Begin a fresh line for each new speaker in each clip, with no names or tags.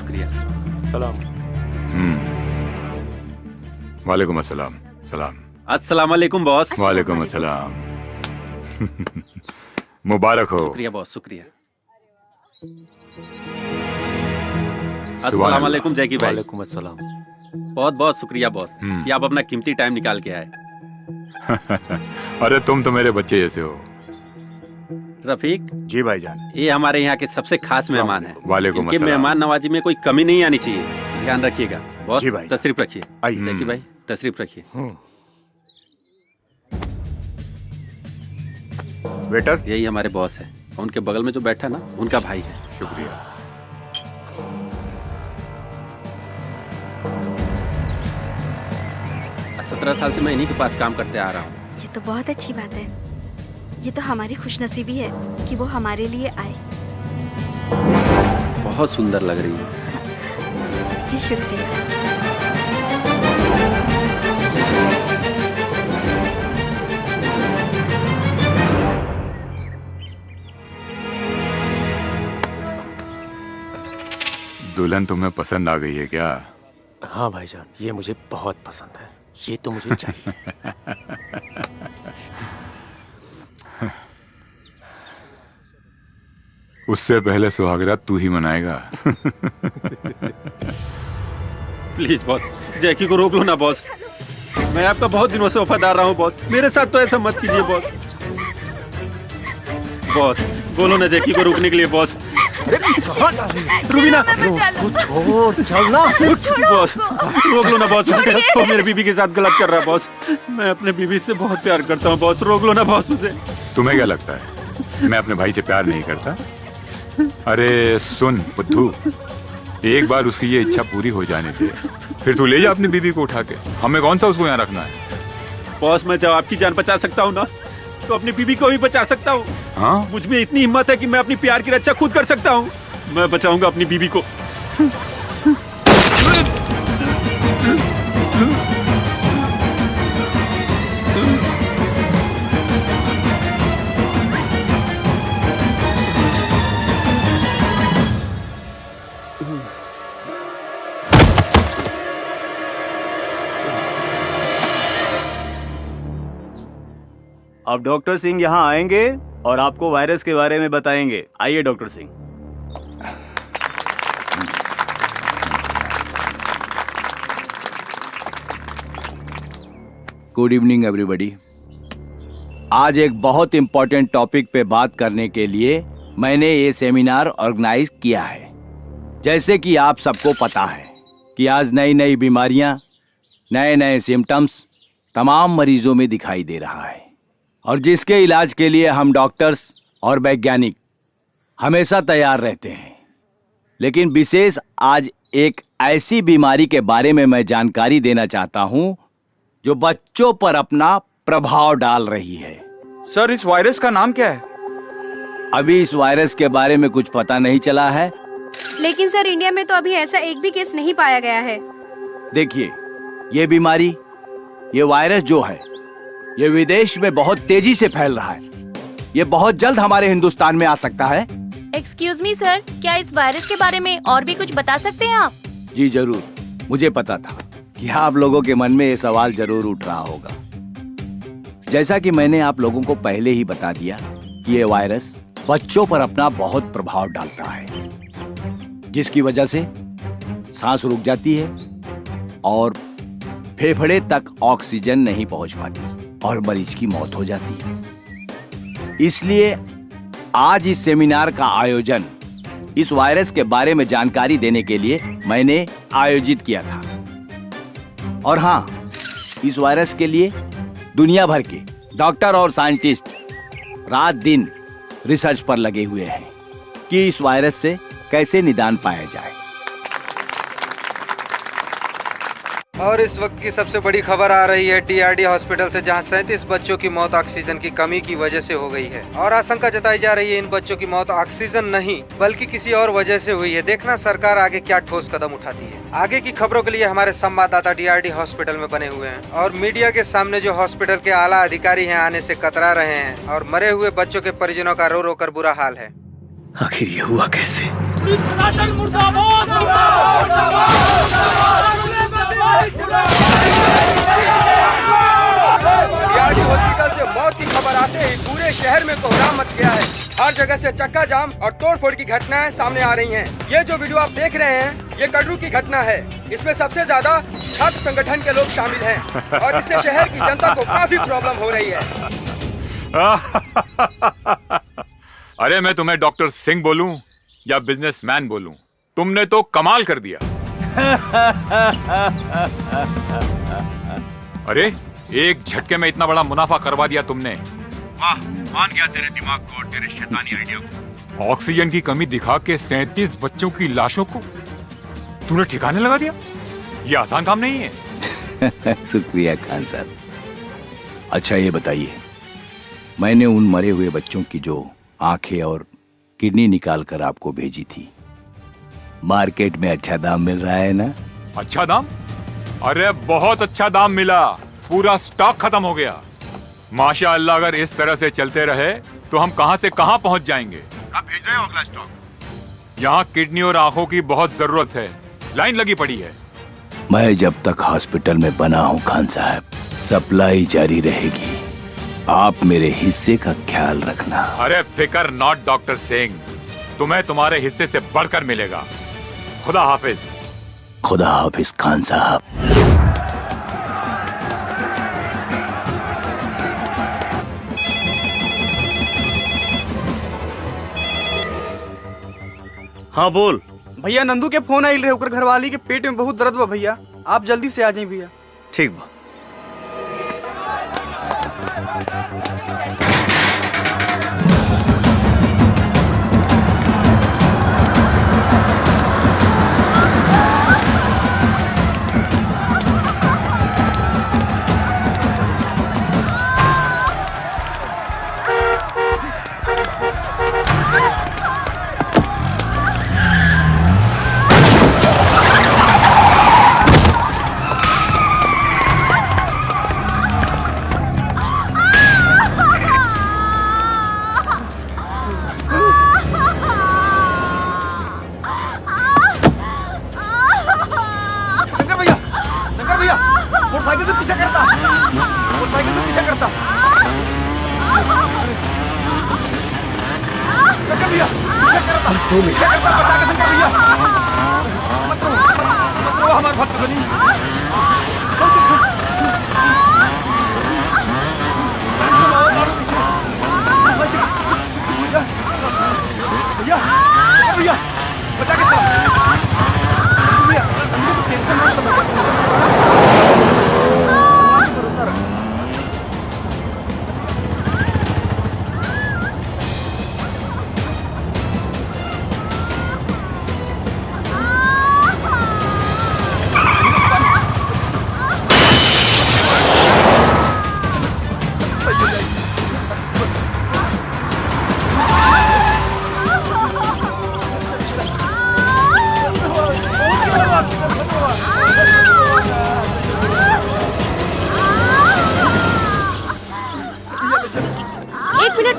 शुक्रिया।
सलाम।
वालेकुम अस्सलाम। सलाम।
अस्सलाम वालेकुम बॉस।
वालेकुम अस्सलाम। मुबारक हो।
शुक्रिया बॉस, शुक्रिया। अस्सलाम वालेकुम जैकी भाई।
वालेकुम अस्सलाम।
बहुत बहुत शुक्रिया बॉस कि आप अपना कीमती टाइम निकाल के आए।
अरे तुम तो मेरे बच्चे जैसे हो।
रफीक
जी भाईजान।
ये हमारे यहाँ के सबसे खास मेहमान हैं।
वालेकुम
इनके
अस्सलाम।
मेहमान नवाजी में कोई कमी नहीं आनी चाहिए, ध्यान रखिएगा। बॉस
जी भाई।
तशरीफ रखिए।
आइए।
जैकी भाई तशरीफ रखिए।
वेटर।
यही हमारे बॉस है, उनके बगल में जो बैठा ना उनका भाई है।
शुक्रिया।
17 साल से मैं इन्हीं के पास काम करते आ रहा हूँ।
ये तो बहुत अच्छी बात है। ये तो हमारी खुशनसीबी है कि वो हमारे लिए आए।
बहुत सुंदर लग रही है।
जी शुक्रिया।
दुल्हन तुम्हें पसंद आ गई है क्या?
हाँ भाईजान, ये मुझे बहुत पसंद है। ये तो मुझे चाहिए।
उससे पहले सुहागरात तू ही मनाएगा।
प्लीज बॉस, जैकी को रोक लो ना बॉस। मैं आपका बहुत दिनों से वफादार रहा हूँ बॉस, मेरे साथ तो ऐसा मत कीजिए बॉस। बॉस बोलो ना जैकी को रोकने के लिए बॉस। रुबीना
छोड़ चलना।
बॉस रोक लो ना बॉस, वो मेरे बीबी के साथ गलत कर रहा है बॉस। मैं अपने बीबी से बहुत प्यार करता हूँ बॉस, रोक लो ना बॉस उसे।
तुम्हें क्या लगता है मैं अपने भाई से प्यार नहीं करता? अरे सुन बुद्धू, एक बार उसकी ये इच्छा पूरी हो जाने दे, फिर तू ले जा अपनी बीबी को उठा के। हमें कौन सा उसको यहाँ रखना है?
बॉस मैं जब आपकी जान बचा सकता हूँ ना, तो अपनी बीबी को भी बचा सकता हूँ।
हाँ?
मुझ में इतनी हिम्मत है कि मैं अपनी प्यार की रक्षा खुद कर सकता हूँ। मैं बचाऊंगा अपनी बीबी को।
अब डॉक्टर सिंह यहाँ आएंगे और आपको वायरस के बारे में बताएंगे। आइए doctor Singh. Good evening everybody. आज एक बहुत इंपॉर्टेंट टॉपिक पे बात करने के लिए मैंने ये सेमिनार ऑर्गेनाइज किया है। जैसे कि आप सबको पता है कि आज नई नई बीमारियां, नए नए सिम्टम्स तमाम मरीजों में दिखाई दे रहा है, और जिसके इलाज के लिए हम डॉक्टर्स और वैज्ञानिक हमेशा तैयार रहते हैं। लेकिन विशेष आज एक ऐसी बीमारी के बारे में मैं जानकारी देना चाहता हूं जो बच्चों पर अपना प्रभाव डाल रही है।
सर इस वायरस का नाम क्या है?
अभी इस वायरस के बारे में कुछ पता नहीं चला है।
लेकिन सर इंडिया में तो अभी ऐसा एक भी केस नहीं पाया गया है।
देखिए, ये बीमारी, ये वायरस जो है, ये विदेश में बहुत तेजी से फैल रहा है। ये बहुत जल्द हमारे हिंदुस्तान में आ सकता है।
एक्सक्यूज मी सर, क्या इस वायरस के बारे में और भी कुछ बता सकते हैं आप?
जी जरूर, मुझे पता था कि आप लोगों के मन में ये सवाल जरूर उठ रहा होगा। जैसा कि मैंने आप लोगों को पहले ही बता दिया कि ये वायरस बच्चों पर अपना बहुत प्रभाव डालता है, जिसकी वजह से सांस रुक जाती है और फेफड़े तक ऑक्सीजन नहीं पहुंच पाती और मरीज की मौत हो जाती है। इसलिए आज इस सेमिनार का आयोजन इस वायरस के बारे में जानकारी देने के लिए मैंने आयोजित किया था। और हाँ, इस वायरस के लिए दुनिया भर के डॉक्टर और साइंटिस्ट रात दिन रिसर्च पर लगे हुए हैं कि इस वायरस से कैसे निदान पाया जाए।
और इस वक्त की सबसे बड़ी खबर आ रही है टीआरडी हॉस्पिटल से, जहां 37 बच्चों की मौत ऑक्सीजन की कमी की वजह से हो गई है। और आशंका जताई जा रही है इन बच्चों की मौत ऑक्सीजन नहीं बल्कि किसी और वजह से हुई है। देखना सरकार आगे क्या ठोस कदम उठाती है। आगे की खबरों के लिए हमारे संवाददाता टीआरडी हॉस्पिटल में बने हुए हैं और मीडिया के सामने जो हॉस्पिटल के आला अधिकारी हैं आने से कतरा रहे हैं और मरे हुए बच्चों के परिजनों का रो रो कर बुरा हाल है।
आखिर ये हुआ कैसे?
टीआरडी हॉस्पिटल से मौत की खबर आते ही पूरे शहर में कोहराम मच गया है। हर जगह से चक्का जाम और तोड़फोड़ की घटनाएं सामने आ रही हैं। ये जो वीडियो आप देख रहे हैं, ये कटरू की घटना है। इसमें सबसे ज्यादा छात्र संगठन के लोग शामिल हैं और इससे शहर की जनता को काफी प्रॉब्लम हो रही है।
अरे मैं तुम्हें डॉक्टर सिंह बोलूं या बिजनेसमैन बोलूं, तुमने तो कमाल कर दिया। अरे एक झटके में इतना बड़ा मुनाफा करवा दिया तुमने।
वाह, मान गया तेरे दिमाग को और तेरे शैतानी आइडिया को।
ऑक्सीजन की कमी दिखा के 37 बच्चों की लाशों को तूने ठिकाने लगा दिया। ये आसान काम नहीं है।
शुक्रिया खान साहब। अच्छा ये बताइए, मैंने उन मरे हुए बच्चों की जो आंखें और किडनी निकाल कर आपको भेजी थी, मार्केट में अच्छा दाम मिल रहा है ना?
अच्छा दाम? अरे बहुत अच्छा दाम मिला, पूरा स्टॉक खत्म हो गया। माशाअल्लाह, अगर इस तरह से चलते रहे तो हम कहां से कहां पहुंच जाएंगे।
कब भेज रहे हो अगला स्टॉक?
यहाँ किडनी और आंखों की बहुत जरूरत है, लाइन लगी पड़ी है।
मैं जब तक हॉस्पिटल में बना हूं खान साहब, सप्लाई जारी रहेगी। आप मेरे हिस्से का ख्याल रखना।
अरे फिकर नॉट डॉक्टर सिंह, तुम्हें तुम्हारे हिस्से से बढ़कर मिलेगा। खुदा हाफिज।
खुदा हाफिज खान साहब।
हाँ बोल।
भैया नंदू के फोन आइल रहे, ओकर घरवाली के पेट में बहुत दर्द बा भैया, आप जल्दी से आ जाइए भैया।
ठीक बा।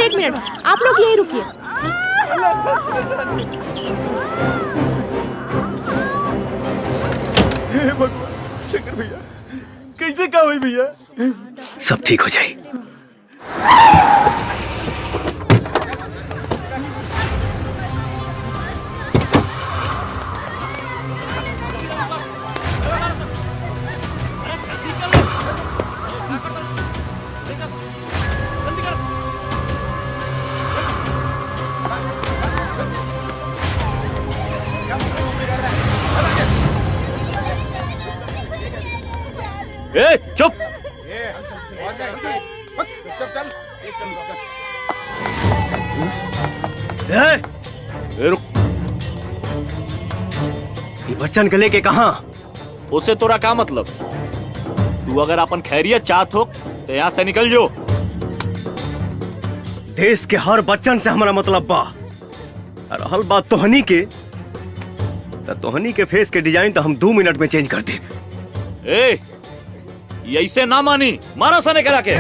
एक मिनट, आप लोग यहीं रुकिए।
हे भगवान, शंकर भैया कैसे क्या हुई भैया?
सब ठीक हो जाए।
ए, चुप।
ये बच्चन के लेके कहां?
उसे तोरा क्या मतलब? तू अगर अपन खैरियत चाहत हो तो यहाँ से निकल जो।
देश के हर बच्चन से हमारा मतलब बा। और हल बात तोहनी के, तो तोहनी के फेस के डिजाइन तो हम 2 मिनट में चेंज कर दे।
ए, ऐसे ना मानी, मारो सने करा के।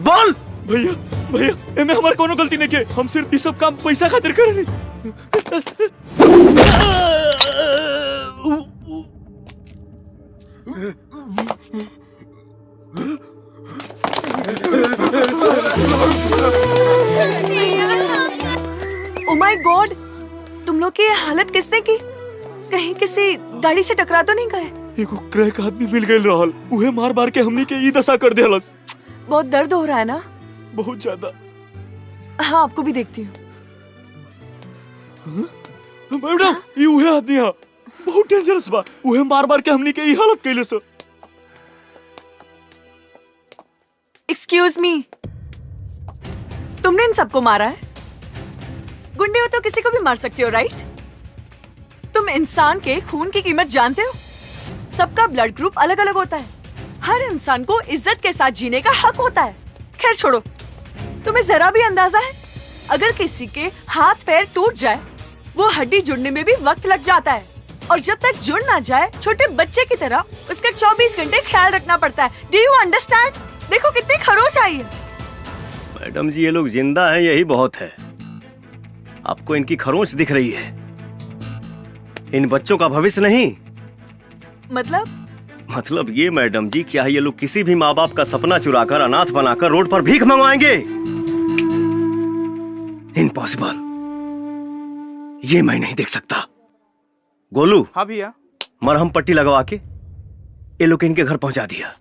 बोल।
भैया भैया एमे हमार कोनो गलती नहीं के, हम सिर्फ ई सब काम पैसा खातिर करनी।
ओ माय गॉड, तुम लोग की ये हालत किसने की? कहीं किसी गाड़ी से टकरा तो नहीं गए?
एगो क्रैक आदमी मिल गइल रहल, उहे मार मार के हमनी के ई दशा कर देहलस।
बहुत दर्द हो रहा है ना?
बहुत ज्यादा।
हाँ, आपको भी देखती हूँ।
मैडम ये उहे आदमी है, बहुत डेंजरस बा, उहे मार मार के हमनी के ई हालत कइले सो।
एक्सक्यूज मी, तुमने इन सबको मारा है? गुंडे हो तो किसी को भी मार सकते हो, राइट? तुम इंसान के खून की कीमत जानते हो? सबका ब्लड ग्रुप अलग अलग होता है, हर इंसान को इज्जत के साथ जीने का हक होता है। खैर छोड़ो, तुम्हें जरा भी अंदाजा है अगर किसी के हाथ पैर टूट जाए वो हड्डी जुड़ने में भी वक्त लग जाता है, और जब तक जुड़ ना जाए छोटे बच्चे की तरह उसका 24 घंटे ख्याल रखना पड़ता है। Do you understand? देखो कितनी खरोच आई है।
मैडम जी ये लोग जिंदा हैं, यही बहुत है। आपको इनकी खरोंच दिख रही है, इन बच्चों का भविष्य नहीं। मतलब ये मैडम जी, क्या ये लोग किसी भी माँ बाप का सपना चुराकर अनाथ बनाकर रोड पर भीख मंगवाएंगे? इम्पॉसिबल, ये मैं नहीं देख सकता। गोलू।
हाँ भैया।
मरहम पट्टी लगवा के ये लोग इनके घर पहुंचा दिया।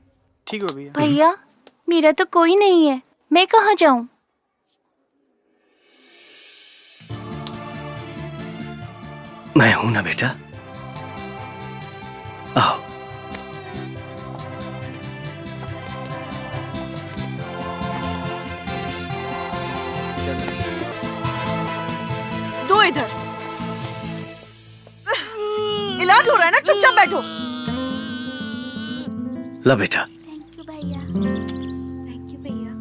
ठीक है भैया।
भैया मेरा तो कोई नहीं है, मैं कहाँ जाऊँ?
मैं हूं ना बेटा, आओ।
दो इधर। इलाज हो रहा है ना, चुपचाप बैठो।
ला बेटा।
थैंक यू भैया। थैंक यू भैया।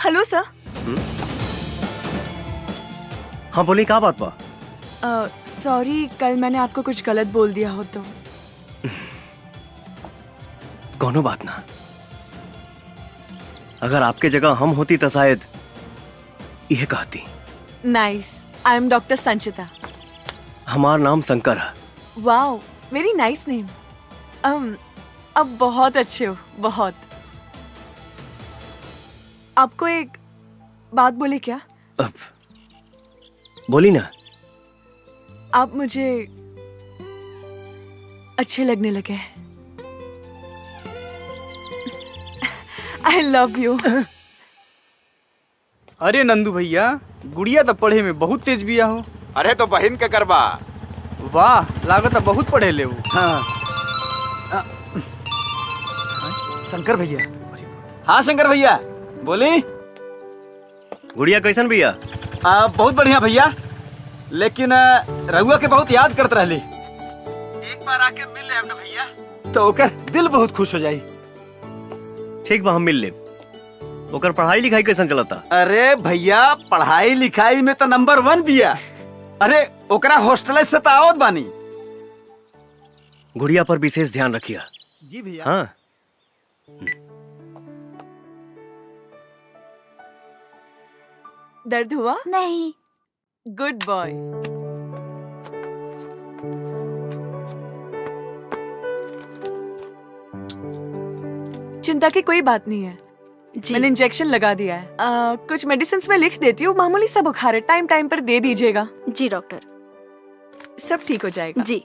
Hello sir.
हाँ बोली, क्या बात बा?
सॉरी, कल मैंने आपको कुछ गलत बोल दिया हो तो।
कोनो बात ना, अगर आपके जगह हम होती तो शायद यह कहती।
नाइस, आई एम डॉक्टर संचिता।
हमारा नाम शंकर है।
Wow, very nice name. अब बहुत अच्छे हो, बहुत। आपको एक बात बोले क्या?
अब बोली ना।
आप मुझे अच्छे लगने लगे हैं। I love you.
अरे नंदू भैया, गुड़िया तो पढ़े में बहुत तेज बिया हो।
अरे तो बहन के करबा।
वाह, लागत बहुत पढ़े ले वो।
हाँ। शंकर भैया। हाँ शंकर भैया, बोली।
गुड़िया कैसन भैया?
बहुत बढ़िया भैया, लेकिन रहुआ के बहुत याद करते रहली। एक बार आके मिल ले अपना भैया तो ओकर दिल बहुत खुश हो जाई।
ठीक बा, हम मिल ले। ओकर पढ़ाई लिखाई कैसन चलता?
अरे भैया, पढ़ाई लिखाई में तो नंबर 1 बिया। अरे ओकरा हॉस्टल से तो आवत बानी।
गुड़िया पर विशेष ध्यान रखिया।
जी भैया।
हाँ।
दर्द हुआ?
नहीं।
Good boy. चिंता की कोई बात नहीं है, मैंने इंजेक्शन लगा दिया है। कुछ मेडिसिन में लिख देती हूँ, मामूली सा बुखार है, टाइम टाइम पर दे दीजिएगा।
जी डॉक्टर।
सब ठीक हो जाएगा।
जी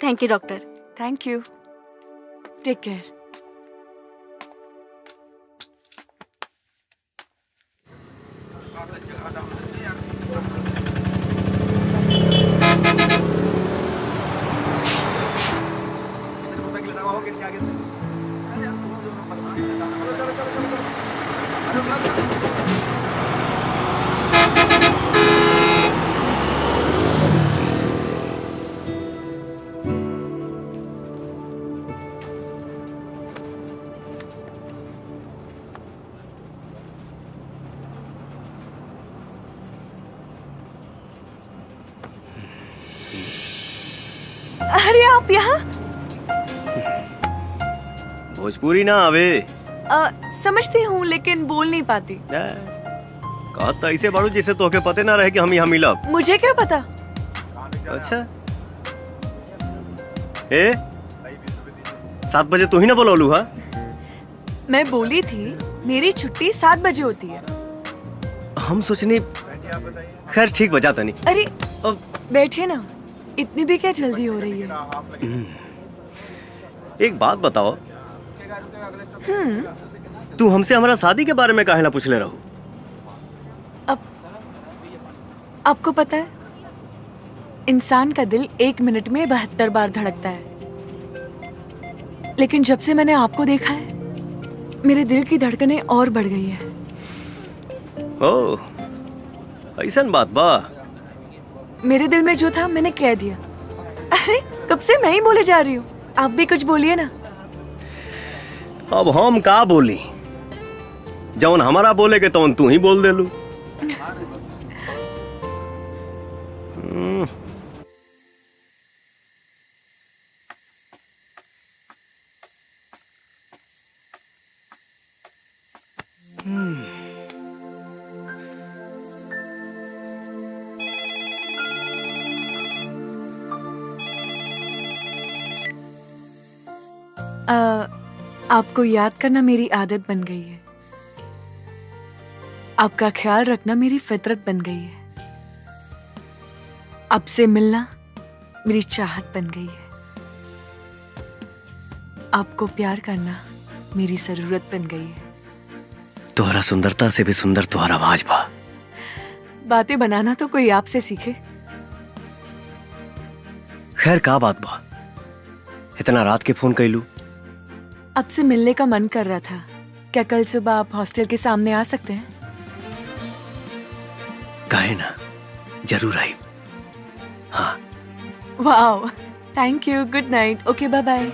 thank you doctor.
Thank you, take care. अरे आप यहाँ?
भोजपुरी ना आवे।
समझती हूँ लेकिन बोल नहीं पाती।
कहा तो ऐसे बाड़ू जैसे तोके पते ना रहे कि हम यहाँ मिलब।
मुझे क्या पता।
अच्छा 7 बजे तू ही ना बोलौलू हा?
मैं बोली थी मेरी छुट्टी 7 बजे होती है।
हम सोचनी खैर ठीक बजा तनी।
अरे बैठे ना, इतनी भी क्या जल्दी हो रही है?
एक बात बताओ, तू हमसे हमारा शादी के बारे में काहे ना पूछले रहू?
आपको पता है इंसान का दिल 1 मिनट में 72 बार धड़कता है, लेकिन जब से मैंने आपको देखा है मेरे दिल की धड़कनें और बढ़ गई है।
ओह ऐसन बात बा।
मेरे दिल में जो था मैंने कह दिया। अरे कब से मैं ही बोले जा रही हूँ, आप भी कुछ बोलिए ना।
अब हम का बोली, जौन हमारा बोले के तौन तू ही बोल दे लू।
आपको याद करना मेरी आदत बन गई है, आपका ख्याल रखना मेरी फितरत बन गई है, आपसे मिलना मेरी चाहत बन गई है, आपको प्यार करना मेरी जरूरत बन गई है।
तोहरा सुंदरता से भी सुंदर तोहरा आवाज बा।
बातें बनाना तो कोई आपसे सीखे।
खैर का बात बा, इतना रात के फोन कैलू?
आपसे मिलने का मन कर रहा था, क्या कल सुबह आप हॉस्टल के सामने आ सकते हैं?
कहे ना, जरूर आई। हाँ।
वाह, thank you, good night, okay bye bye.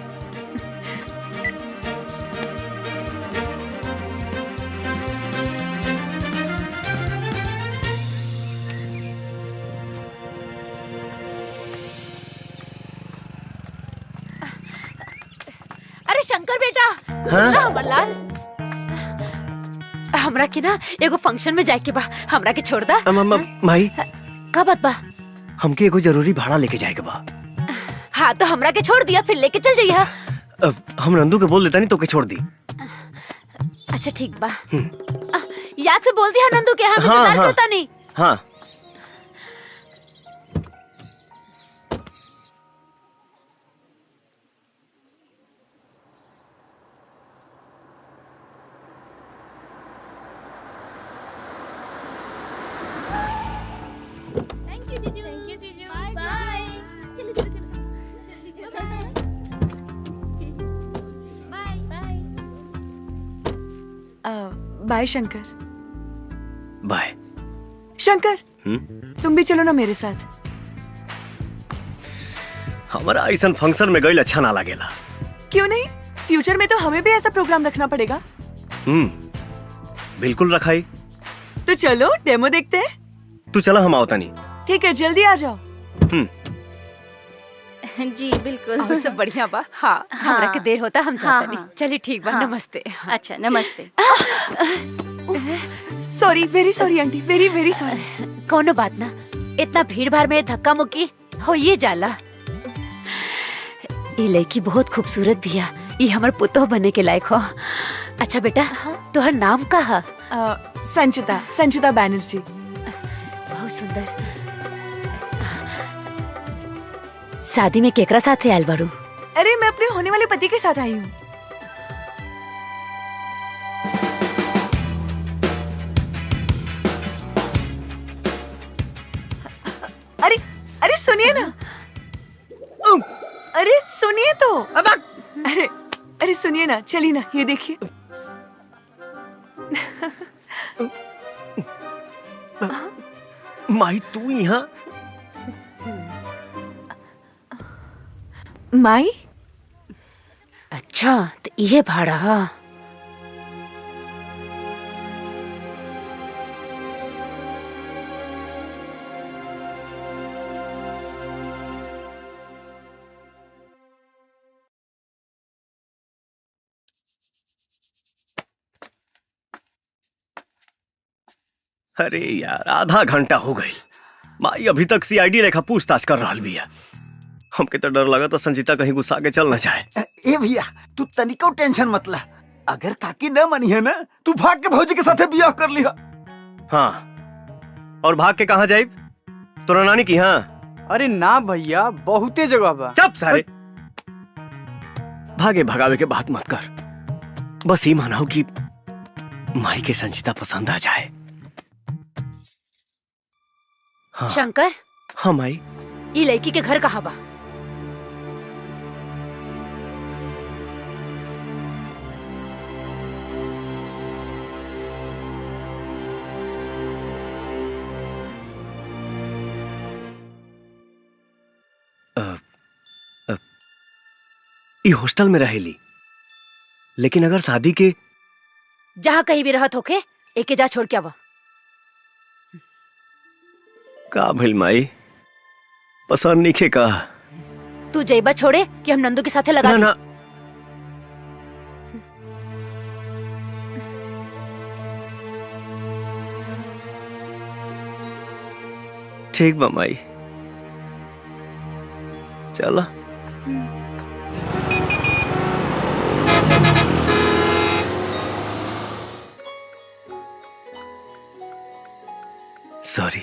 Shankar बेटा,
हाँ?
हमर लाल, हमरा के ना एगो फंक्शन में जाए के बा, हमरा के छोड़ दा।
माई
का बात बा?
हमके एगो जरूरी भाड़ा लेके जाए के बा।
हाँ तो हमरा के छोड़ दिया, फिर लेके चल जाइए।
हम नंदू के बोल देता नहीं तो के छोड़ दी।
अच्छा ठीक बा, याद से बोल दिया नंदू के, हम इंतजार करता नहीं।
हाँ
बाय शंकर।
बाय
शंकर। तुम भी चलो ना मेरे साथ।
हमारा ऐसा फंक्शन में गई अच्छा ना लगेला।
क्यों नहीं, फ्यूचर में तो हमें भी ऐसा प्रोग्राम रखना पड़ेगा।
बिल्कुल रखाई।
तो चलो डेमो देखते हैं।
तू चला, हम आवता नहीं।
ठीक है, जल्दी आ जाओ।
जी बिल्कुल। और सब बढ़िया बा। हाँ, हमरा के देर होता, हम जाते नहीं। चलिए ठीक बा, नमस्ते।
अच्छा नमस्ते।
Sorry, very sorry aunty, very very sorry.
कोनो बात ना, इतना भीड़ भाड़ में धक्का मुक्की हो ये जाला। ये लड़की बहुत खूबसूरत भी है, ये हमार पुतोह बनने के लायक हो। अच्छा बेटा, तोहर नाम का है?
संचिता, संचिता बैनर्जी।
बहुत सुंदर। शादी में केकरा साथ आयल बारू?
अरे मैं अपने होने वाले पति के साथ आई हूँ। अरे अरे सुनिए ना, अरे सुनिए तो। अरे अरे सुनिए ना, चलिए ना, ये देखिए।
माई तू यहाँ?
माई?
अच्छा तो ये भाड़ा।
अरे यार आधा घंटा हो गई, माई अभी तक सीआईडी लेखा पूछताछ कर रहा बिया। हमके तो डर लगा तो संजीता कहीं गुस्सा के चल न जाए।
ए भैया तू तनिको टेंशन मत ला, अगर काकी न मनी है ना तू भाग के भौजी के साथे बियाह कर लिया।
हाँ और भाग के कहाँ जाए? तोरा नानी की? हाँ
अरे ना भैया, बहुते जगह बा।
चुप सारे, भागे भगावे के बात मत कर, बस ये मानाओ कि माई के संजीता पसंद आ जाए। हाँ।
शंकर।
हाँ माई।
ये लड़की के घर कहाँ बा?
ये हॉस्टल में रहेली, लेकिन अगर शादी के
जहाँ कहीं भी रहत होके एके जा छोड़ के आवा।
का भइल माई, पसंद नहीं का?
तू जैबा छोड़े कि हम नंदू के साथे लगा
ना, ठीक बा माई, चलो। सॉरी,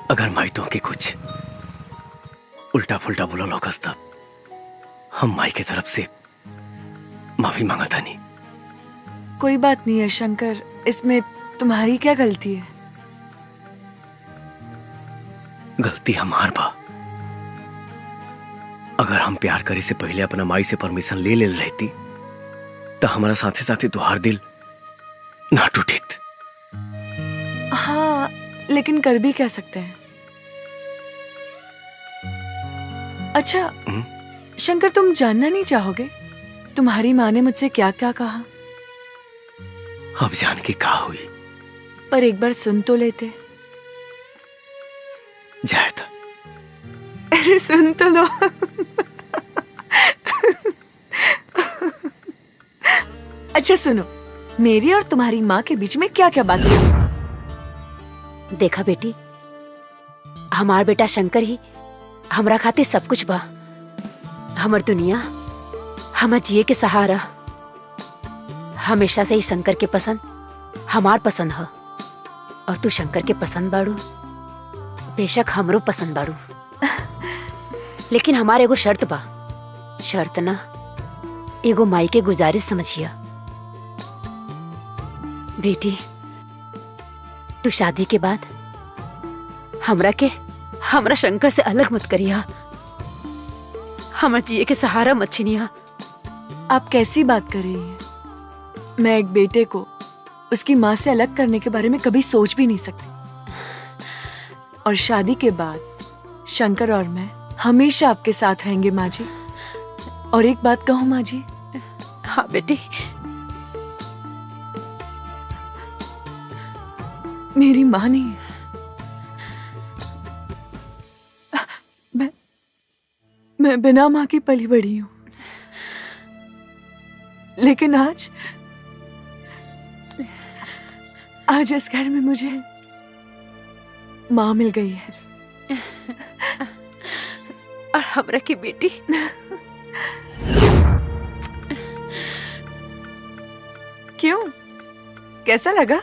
अगर माई तो के कुछ उल्टा फुल्टा बोला लोकस तब हम माई की तरफ से माफी मांगा था। नहीं
कोई बात नहीं है शंकर, इसमें तुम्हारी क्या गलती है?
गलती हमार बा। अगर हम प्यार करे से पहले अपना माई से परमिशन ले रहती तो हमारा साथे साथे तुहार दिल ना टूटित।
हाँ लेकिन कर भी कह सकते हैं। अच्छा शंकर, तुम जानना नहीं चाहोगे तुम्हारी माँ ने मुझसे क्या क्या कहा?
अब जान के क्या हुई?
पर एक बार सुन तो लेते।
जाए था।
अरे सुन तो लो। अच्छा सुनो, मेरी और तुम्हारी माँ के बीच में क्या क्या बात है?
देखा बेटी, हमार बेटा शंकर ही हमरा खातिर सब कुछ बा। हमर दुनिया, हमर जिए के सहारा। हमेशा से ही शंकर के पसंद हमार पसंद है, और तू शंकर के पसंद बाड़ू, बेशक हमरो पसंद बाड़ू। लेकिन हमारे एगो शर्त बा। शर्त ना, एगो माई के गुजारिश समझिया। बेटी, तू शादी के बाद हमरा शंकर से अलग मत करिया। हमर जिए के सहारा मत छीनिया।
आप कैसी बात कर रही हैं? मैं एक बेटे को उसकी माँ से अलग करने के बारे में कभी सोच भी नहीं सकती। और शादी के बाद शंकर और मैं हमेशा आपके साथ रहेंगे माँ जी। और एक बात कहूँ माँ जी?
हाँ बेटी।
मेरी माँ नहीं, मैं बिना माँ की पली बड़ी हूँ। लेकिन आज इस घर में मुझे माँ मिल गई है।
और हमरा की बेटी।
क्यों, कैसा लगा?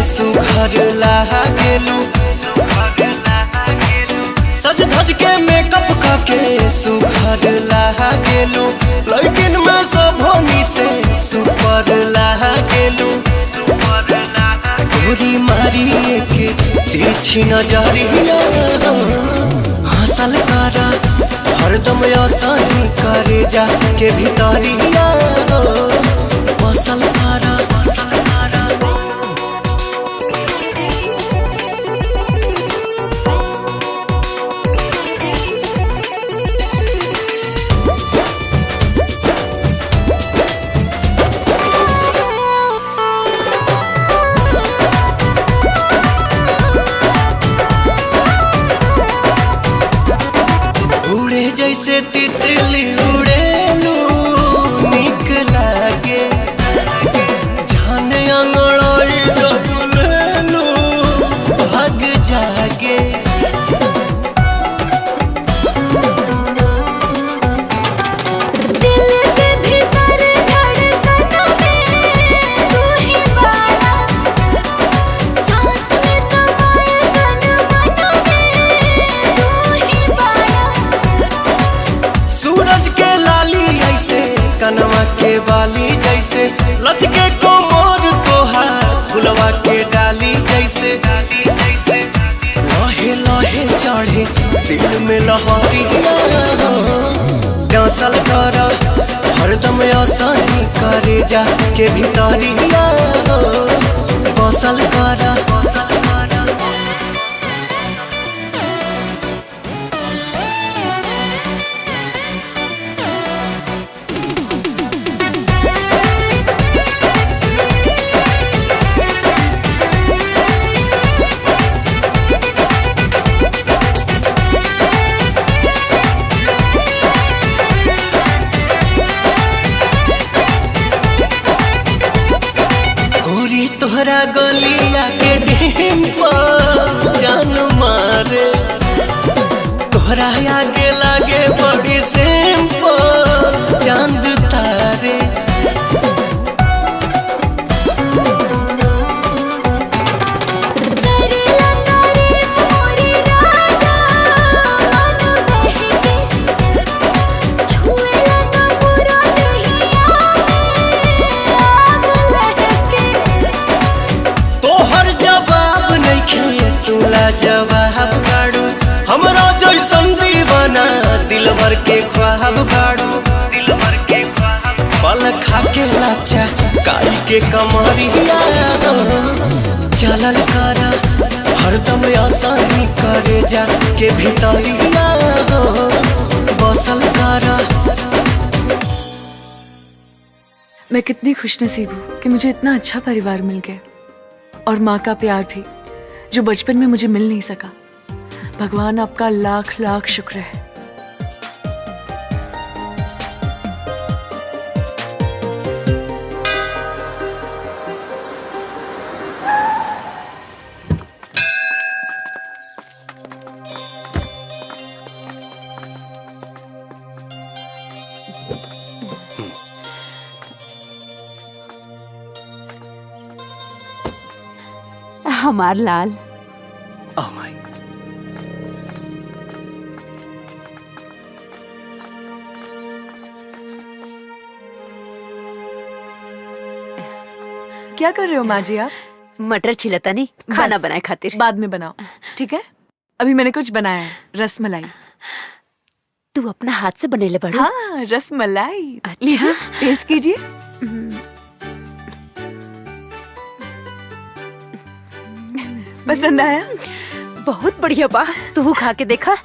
सुघर लागेलू, सज धज के मेकअप करके सुघर लागेलू, लेकिन मैं सब होनी से सुपर लागेलू। गोरी मारी के तिरछी नजरिया बसल करा हरदम आसानी करे जा के भीतरिया बसल करा जैसे तितली उड़ेलू निक लागे जाने अंगड़ाई जब लेलू भाग जागे
दिल के भीतर धड़कनों में तू ही बाड़ा सांस में समाए तन मनों में तू ही बाड़ा
सूरज के लाली ऐसे कनवा के बाली जैसे लचके कोमर तोहार फुलवा के डाली जैसे लहे लहे चढ़े दिल में लहरिया डांसल कर हरदम आसानी करे जा के भीतरिया बसल कर तोहरा गलिया के डिंपल जान मारे तोहरा आगे लागे बड़ी सिंपल चांद तारे जवाब गाड़ू हमरा जैसन दीवाना दिल भर के ख्वाब गाड़ू पल खा के लाचा काई के कमरिया चलल करा हरदम आसानी करे जा के भीतरिया बसल करा।
मैं कितनी खुशनसीब हूँ कि मुझे इतना अच्छा परिवार मिल गया और माँ का प्यार भी जो बचपन में मुझे मिल नहीं सका। भगवान आपका लाख लाख शुक्र है।
हमार लाल।
Oh my.
क्या कर रहे हो माँ जी आप?
मटर छिलता नहीं, खाना बनाए खातिर।
बाद में बनाओ, ठीक है? अभी मैंने कुछ बनाया है, रसमलाई।
तू अपना हाथ से बनेले बड़ी?
हाँ, रसमलाई।
अच्छा?
लीजिए, टेस्ट कीजिए। पसंद आया?
बहुत बढ़िया बा। तू खा के देखा।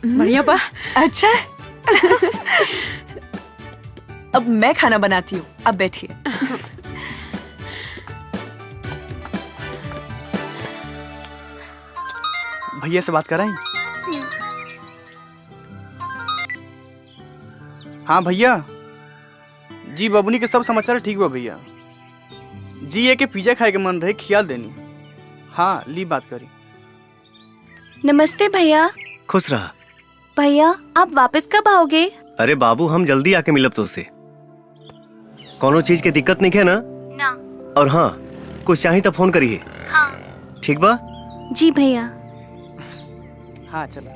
बढ़िया बा।
अच्छा। अब मैं खाना बनाती हूँ, अब बैठिए।
भैया से बात कराएं? हाँ भैया जी, बबुनी के सब समाचार ठीक हुआ भैया जी। ये के पिज्जा खाए के मन रहे, ख्याल देनी। हाँ ली बात करी।
नमस्ते भैया।
खुश रहा।
भैया आप वापस कब आओगे?
अरे बाबू हम जल्दी आके मिलब तो उसे। कोनो चीज के दिक्कत नहीं है ना?
ना।
और हाँ कुछ चाहिए तो फोन करिए।
हाँ
ठीक बा?
जी भैया।
हाँ चलो।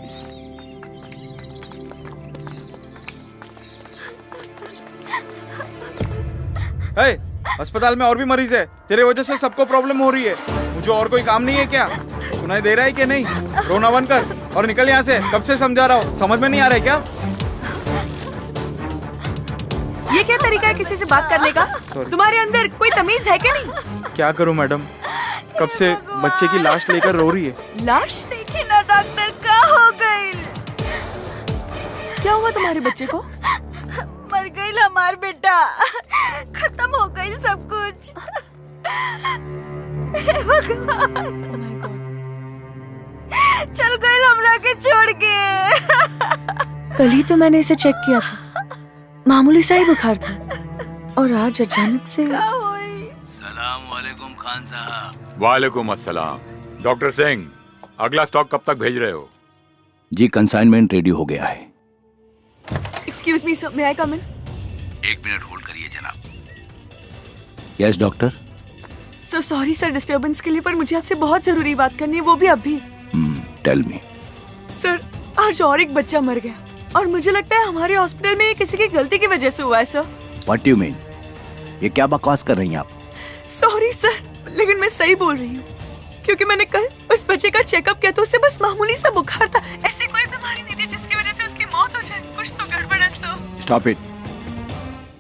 अस्पताल में और भी मरीज है, तेरे वजह से सबको प्रॉब्लम हो रही है। मुझे और कोई काम नहीं है क्या? सुनाई दे रहा है कि नहीं? रोना बंद कर और निकल यहाँ से। कब से समझा रहा हूँ, समझ में नहीं आ रहा है क्या?
ये क्या तरीका है किसी से बात करने का? तुम्हारे अंदर कोई तमीज है कि नहीं?
क्या करूँ मैडम, कब से बच्चे की लाश लेकर रो रही है।
लाश? देखिए ना डॉक्टर, क्या हो गई? क्या हुआ तुम्हारे बच्चे को?
मर गई हमार बेटा, खत्म हो गई सब कुछ। हे भगवान, चल गई हमरा के छोड़ के।
कल ही तो मैंने इसे चेक किया था, मामूली सा ही बुखार था, और आज अचानक से।
सलाम वालेकुम खान साहब।
वालेकुम अस्सलाम। डॉक्टर सिंह, अगला स्टॉक कब तक भेज रहे हो?
जी कंसाइनमेंट रेडी हो गया है।
एक्सक्यूज मी सर, मे आई कम इन?
1 मिनट होल्ड करिए जनाब। Yes doctor.
So sorry sir disturbance के लिए, पर मुझे आपसे बहुत जरूरी बात करनी है, वो भी अभी।
Tell me.
सर आज और एक बच्चा मर गया, और मुझे लगता है हमारे हॉस्पिटल में ये किसी की गलती की वजह से हुआ है sir.
What do you mean? ये क्या बकवास कर रही हैं आप?
सॉरी सर, लेकिन मैं सही बोल रही हूँ, क्योंकि मैंने कल उस बच्चे का चेकअप किया तो उसे बस मामूली सा बुखार था, ऐसी कोई बीमारी नहीं थी जिसकी वजह से उसकी मौत हो जाए। कुछ तो गड़बड़ है सर।
Stop it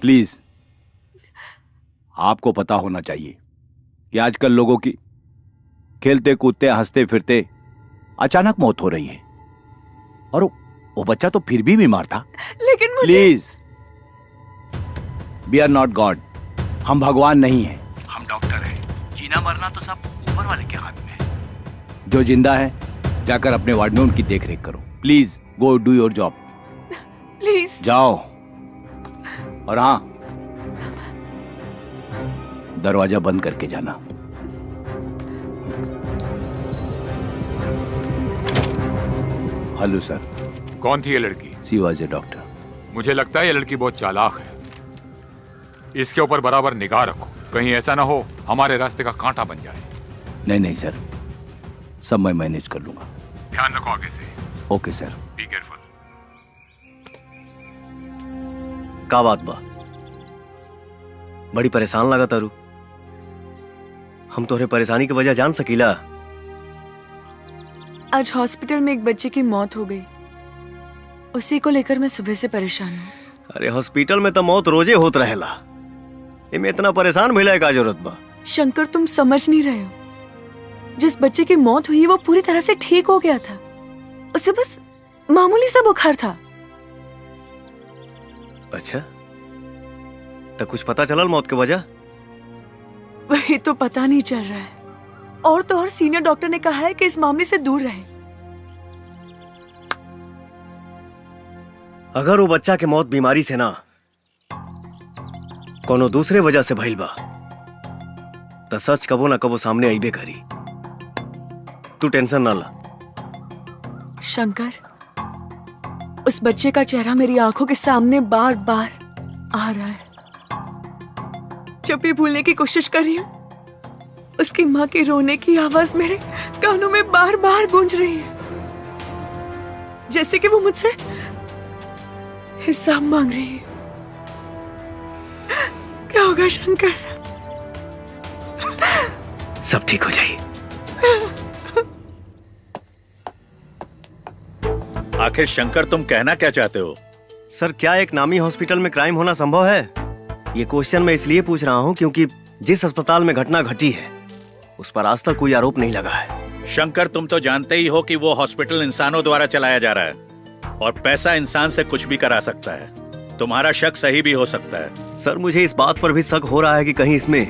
please. आपको पता होना चाहिए कि आजकल लोगों की खेलते कूदते हंसते फिरते अचानक मौत हो रही है, और वो बच्चा तो फिर भी बीमार था।
लेकिन मुझे
please, we are not God. हम भगवान नहीं हैं, हम डॉक्टर हैं। जीना मरना तो सब ऊपर वाले के हाथ में है। जो जिंदा है जाकर अपने वार्ड में उनकी देखरेख करो। Please go do your job.
Please
जाओ। और हाँ, दरवाजा बंद करके जाना। Hello sir.
कौन थी ये लड़की?
She was a doctor.
मुझे लगता है ये लड़की बहुत चालाक है। इसके ऊपर बराबर निगाह रखो, कहीं ऐसा ना हो हमारे रास्ते का कांटा बन जाए।
नहीं नहीं सर, सब मैं मैनेज कर लूंगा।
ध्यान रखो आगे से।
Okay sir.
Be careful.
का बात बा? बड़ी परेशान लगा तारू। हम तोहरे परेशानी की वजह जान सकीला?
आज हॉस्पिटल में एक बच्चे की मौत हो गई, उसी को लेकर मैं सुबह से परेशान हूँ।
अरे हॉस्पिटल में तो मौत रोजे होत रहेला, इमे इतना परेशान भइला का जरूरत बा?
शंकर, तुम समझ नहीं रहे हो। जिस बच्चे की मौत हुई वो पूरी तरह से ठीक हो गया था, उसे बस मामूली सा बुखार था।
अच्छा, तो कुछ पता चलल मौत की वजह?
वही तो पता नहीं चल रहा है, और तो और सीनियर डॉक्टर ने कहा है कि इस मामले से दूर रहे।
अगर वो बच्चा के मौत बीमारी से ना कोनो दूसरे वजह से भइल बा, तो सच कबो ना कबो सामने आईबे करी। तू टेंशन ना ला।
शंकर, उस बच्चे का चेहरा मेरी आंखों के सामने बार बार आ रहा है। जब भी भूलने की कोशिश कर रही हूँ, उसकी माँ की रोने की आवाज मेरे कानों में बार बार गूंज रही है, जैसे कि वो मुझसे हिसाब मांग रही है। क्या होगा शंकर?
सब ठीक हो जाए।
आखिर शंकर, तुम कहना क्या चाहते हो?
सर, क्या एक नामी हॉस्पिटल में क्राइम होना संभव है? ये क्वेश्चन मैं इसलिए पूछ रहा हूँ क्योंकि जिस अस्पताल में घटना घटी है उस पर आज तक कोई आरोप नहीं लगा है।
शंकर, तुम तो जानते ही हो कि वो हॉस्पिटल इंसानों द्वारा चलाया जा रहा है, और पैसा इंसान से कुछ भी करा सकता है। तुम्हारा शक सही भी हो सकता है।
सर, मुझे इस बात पर भी शक हो रहा है कि कहीं इसमें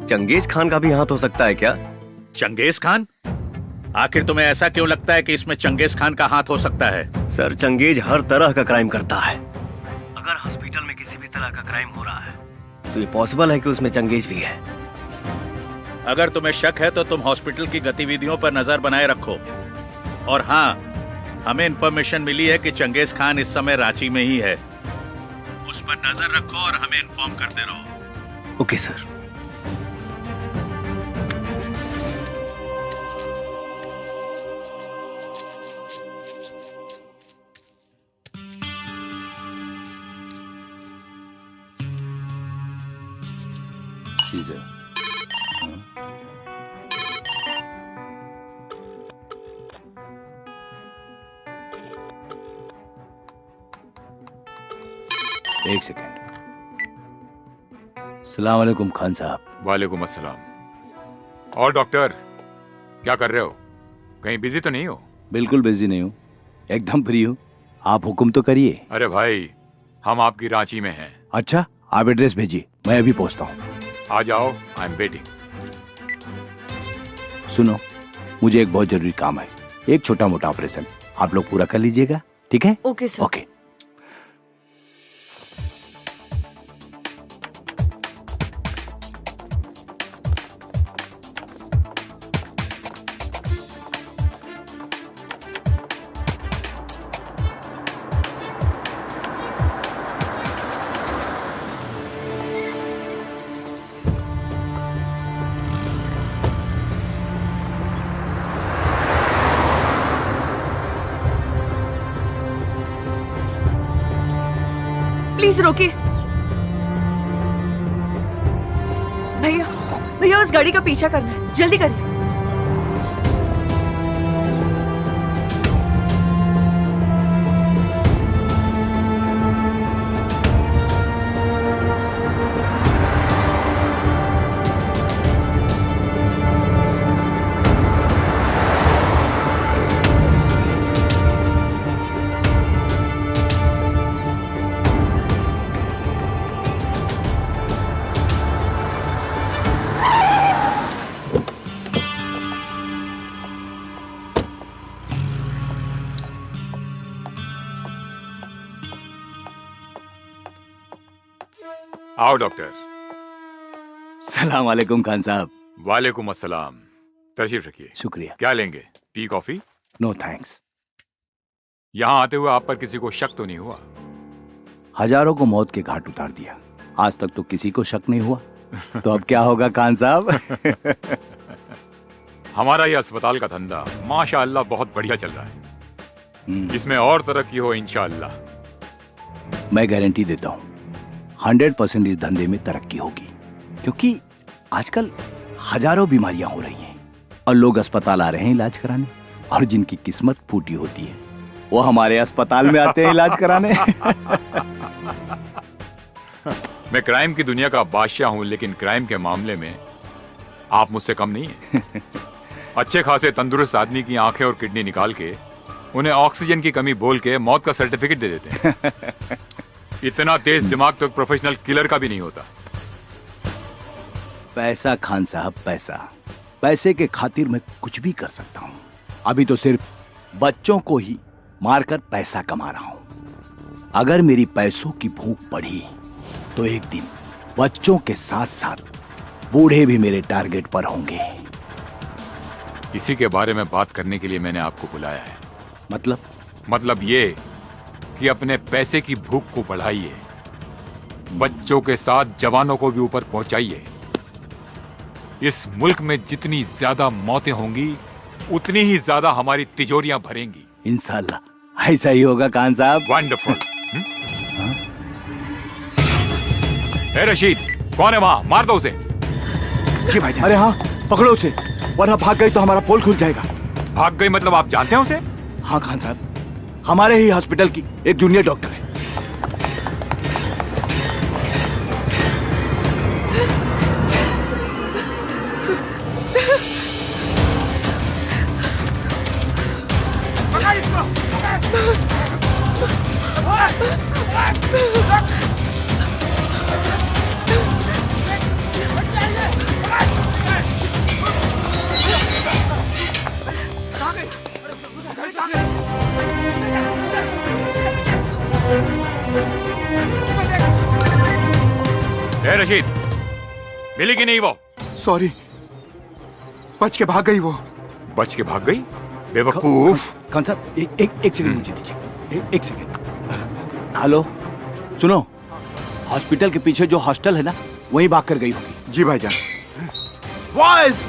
चंगेज खान का भी हाथ हो सकता है क्या?
Genghis Khan? आखिर तुम्हें ऐसा क्यों लगता है कि इसमें चंगेज खान का हाथ हो सकता है?
सर, चंगेज हर तरह का क्राइम करता है। अगर हॉस्पिटल में किसी भी तरह का क्राइम हो रहा है तो ये पॉसिबल है कि उसमें चंगेज भी है।
अगर तुम्हें शक है तो तुम हॉस्पिटल की गतिविधियों पर नजर बनाए रखो। और हाँ, हमें इंफॉर्मेशन मिली है कि चंगेज खान इस समय रांची में ही है। उस पर नजर रखो और हमें इन्फॉर्म करते रहो।
Okay sir.
एक सेकेंड। सलाम वालेकुम खान साहब।
वालेकुम अस्सलाम। और डॉक्टर, क्या कर रहे हो? कहीं बिजी तो नहीं हो?
बिल्कुल बिजी नहीं हूँ, एकदम फ्री हूँ। आप हुक्म तो करिए।
अरे भाई, हम आपकी रांची में हैं।
अच्छा, आप एड्रेस भेजिए, मैं अभी पहुँचता हूँ।
आ जाओ, आई एम वेटिंग।
सुनो, मुझे एक बहुत जरूरी काम है, एक छोटा मोटा ऑपरेशन, आप लोग पूरा कर लीजिएगा, ठीक है?
Okay sir.
ओके।
प्लीज रोकिए। भैया, भैया उस गाड़ी का पीछा करना है, जल्दी करिए।
आओ डॉक्टर।
सलाम वालेकुम खान साहब।
वालेकुम अस्सलाम। तशरीफ रखिए।
शुक्रिया।
क्या लेंगे, टी कॉफी?
No thanks.
यहाँ आते हुए आप पर किसी को शक तो नहीं हुआ?
हजारों को मौत के घाट उतार दिया, आज तक तो किसी को शक नहीं हुआ, तो अब क्या होगा खान साहब?
हमारा ये अस्पताल का धंधा माशाअल्लाह बहुत बढ़िया चल रहा है। इसमें और तरक्की हो इंशाअल्लाह।
मैं गारंटी देता हूँ 100% इस धंधे में तरक्की होगी, क्योंकि आजकल हजारों बीमारियां हो रही हैं और लोग अस्पताल आ रहे हैं इलाज कराने, और जिनकी किस्मत फूटी होती है वो हमारे अस्पताल में आते हैं इलाज कराने।
मैं क्राइम की दुनिया का बादशाह हूं, लेकिन क्राइम के मामले में आप मुझसे कम नहीं है। अच्छे खासे तंदुरुस्त आदमी की आंखें और किडनी निकाल के उन्हें ऑक्सीजन की कमी बोल के मौत का सर्टिफिकेट दे देते हैं। इतना तेज दिमाग तो एक प्रोफेशनल किलर का भी नहीं होता।
पैसा खान साहब, पैसा, पैसे के खातिर मैं कुछ भी कर सकता हूँ। अभी तो सिर्फ बच्चों को ही मारकर पैसा कमा रहा हूँ। अगर मेरी पैसों की भूख बढ़ी तो एक दिन बच्चों के साथ साथ बूढ़े भी मेरे टारगेट पर होंगे।
इसी के बारे में बात करने के लिए मैंने आपको बुलाया है।
मतलब
ये कि अपने पैसे की भूख को बढ़ाइए, बच्चों के साथ जवानों को भी ऊपर पहुंचाइए। इस मुल्क में जितनी ज्यादा मौतें होंगी उतनी ही ज्यादा हमारी तिजोरियां भरेंगी।
इंशाल्लाह ऐसा ही होगा खान साहब।
वंडरफुल। ए रशीद, कौन है वहां? मार दो उसे।
जी भाई। अरे हाँ, पकड़ो उसे, वरना भाग गई तो हमारा पोल खुल जाएगा।
भाग गई मतलब आप जानते हैं उसे?
हाँ खान साहब, हमारे ही हॉस्पिटल की एक जूनियर डॉक्टर है।
ए रशीद, मिली कि नहीं वो?
सॉरी, बच के भाग गई वो।
बच के भाग गई? बेवकूफ।
खान साहब एक सेकंड मुझे दीजिए, एक सेकंड। हेलो, सुनो, हॉस्पिटल के पीछे जो हॉस्टल है ना, वहीं भाग कर गई होगी।
जी भाईजान। बॉयज,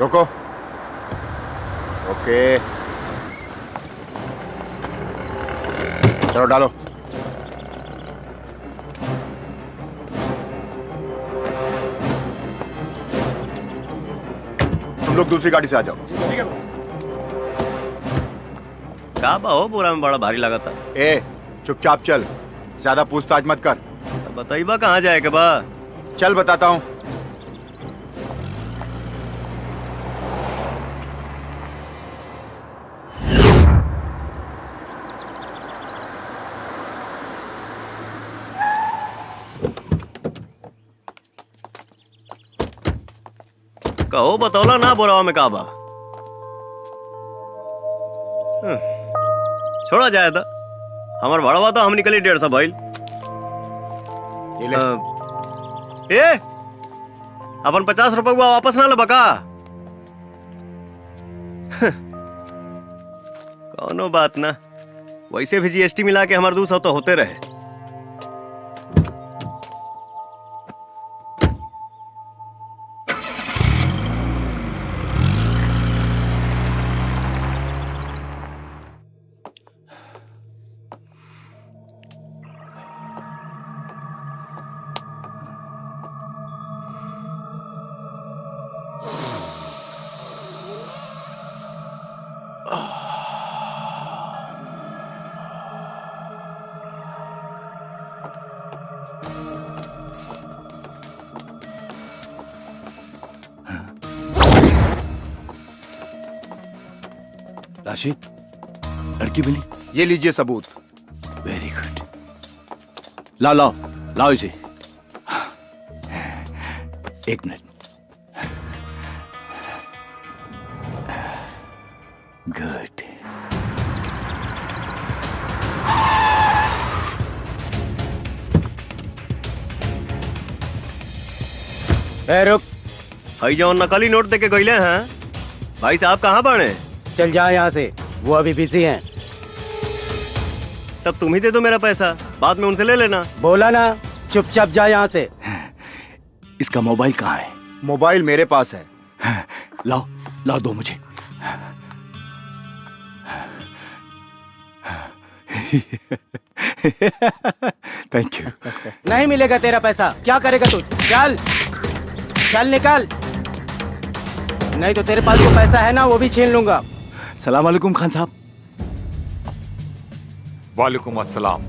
रोको। ओके, चलो डालो। तुम लोग दूसरी गाड़ी से आ जाओ।
ठीक है बस।
का बा हो, बोरा में बड़ा भारी लगा था।
ए, चुपचाप चल, ज्यादा पूछताछ मत कर।
बताइबा कहाँ जाए के बा?
चल बताता हूँ।
कहो बतौला ना बोरावा में का बा। छोड़ा जाए था, हमार भाड़ा तो हम निकली 150 भाई। ए, अपन 50 रुपए वापस ना लबा का? कौनो बात ना, वैसे भी जीएसटी मिला के हमारे 200 तो होते रहे।
राशिद, लड़की मिली?
ये लीजिए सबूत।
Very good. लाओ लाओ लाओ इसे। एक मिनट। गुड।
रुक, भाई जो नकली नोट देके गईले हैं, भाई साहब कहाँ बने?
चल जा यहाँ से, वो अभी बिजी हैं।
तब तुम ही दे दो मेरा पैसा, बाद में उनसे ले लेना।
बोला ना, चुपचाप जा यहाँ से।
इसका मोबाइल कहाँ है?
मोबाइल मेरे पास है।
लाओ लाओ, दो मुझे। Thank you.
नहीं मिलेगा तेरा पैसा, क्या करेगा तू? चल चल निकल, नहीं तो तेरे पास जो पैसा है ना वो भी छीन लूंगा।
सलाम वालेकुम खान साहब।
वालेकुम अस्सलाम।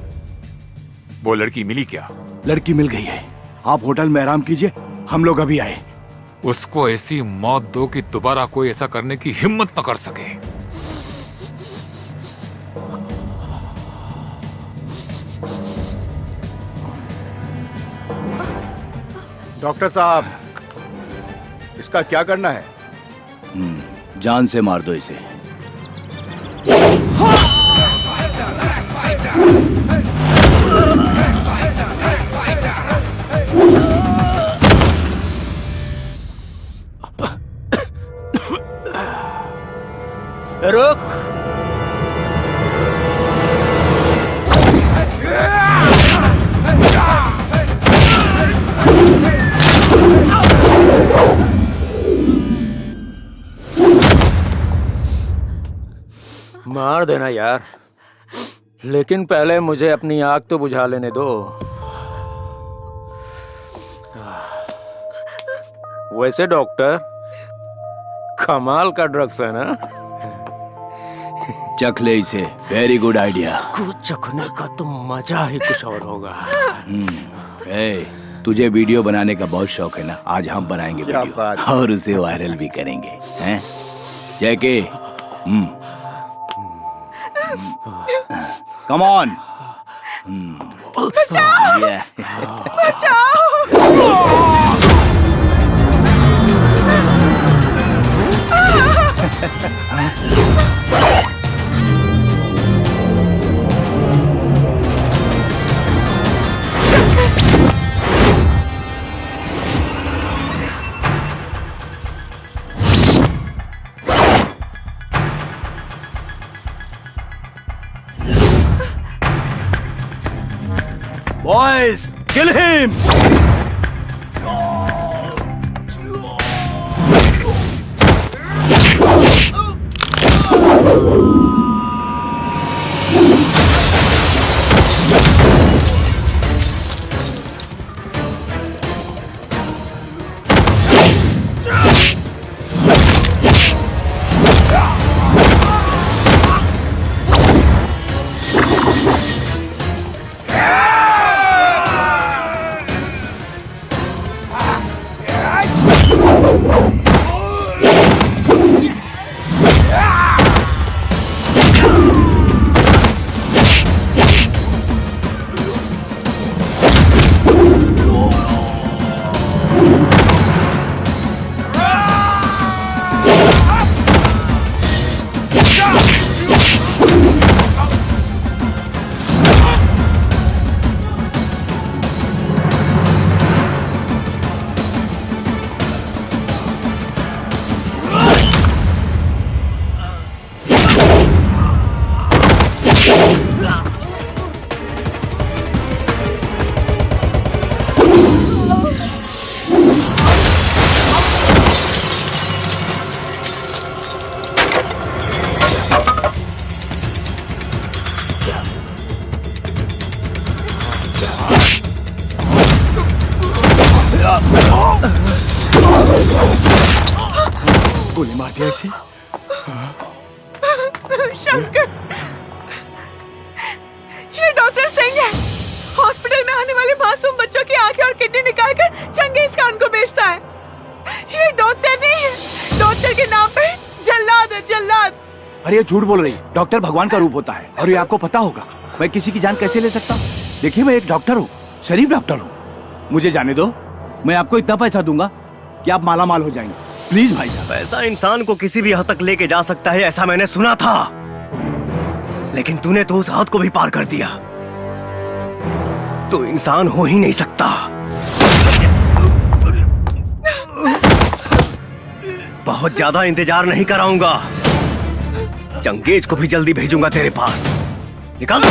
वो लड़की मिली क्या?
लड़की मिल गई है, आप होटल में आराम कीजिए, हम लोग अभी आए।
उसको ऐसी मौत दो कि दोबारा कोई ऐसा करने की हिम्मत न कर सके।
डॉक्टर साहब, इसका क्या करना है?
जान से मार दो इसे।
रुक।
मार देना यार, लेकिन पहले मुझे अपनी आग तो बुझा लेने दो। वैसे डॉक्टर, कमाल का ड्रग्स है ना?
चख ले इसे, वेरी गुड आइडिया।
इसको चखने का तो मजा ही कुछ और होगा।
तुझे वीडियो बनाने का बहुत शौक है ना, आज हम बनाएंगे वीडियो और उसे वायरल भी करेंगे, हैं? जैके, कम ऑन।
बचाओ! बचाओ!
Boys, kill him! गोली मार दिया इसे।
शंकर, ये डॉक्टर सिंह है। हॉस्पिटल में आने वाले मासूम बच्चों की आंखें और किडनी निकाल कर चंगेज खान को बेचता है। ये डॉक्टर नहीं है, डॉक्टर के नाम पे जल्लाद है, जल्लाद।
अरे ये झूठ बोल रही है। डॉक्टर भगवान का रूप होता है और ये आपको पता होगा। मैं किसी की जान कैसे ले सकता हूँ? देखिए मैं एक डॉक्टर हूँ, शरीफ डॉक्टर हूँ। मुझे जाने दो, मैं आपको इतना पैसा दूंगा कि आप माला माल हो जाएंगे। प्लीज भाई साहब।
पैसा इंसान को किसी भी हद तक लेके जा सकता है, ऐसा मैंने सुना था, लेकिन तूने तो उस हद को भी पार कर दिया। तो इंसान हो ही नहीं सकता। बहुत ज्यादा इंतजार नहीं कराऊंगा। चंगेज को भी जल्दी भेजूंगा तेरे पास। निकाल।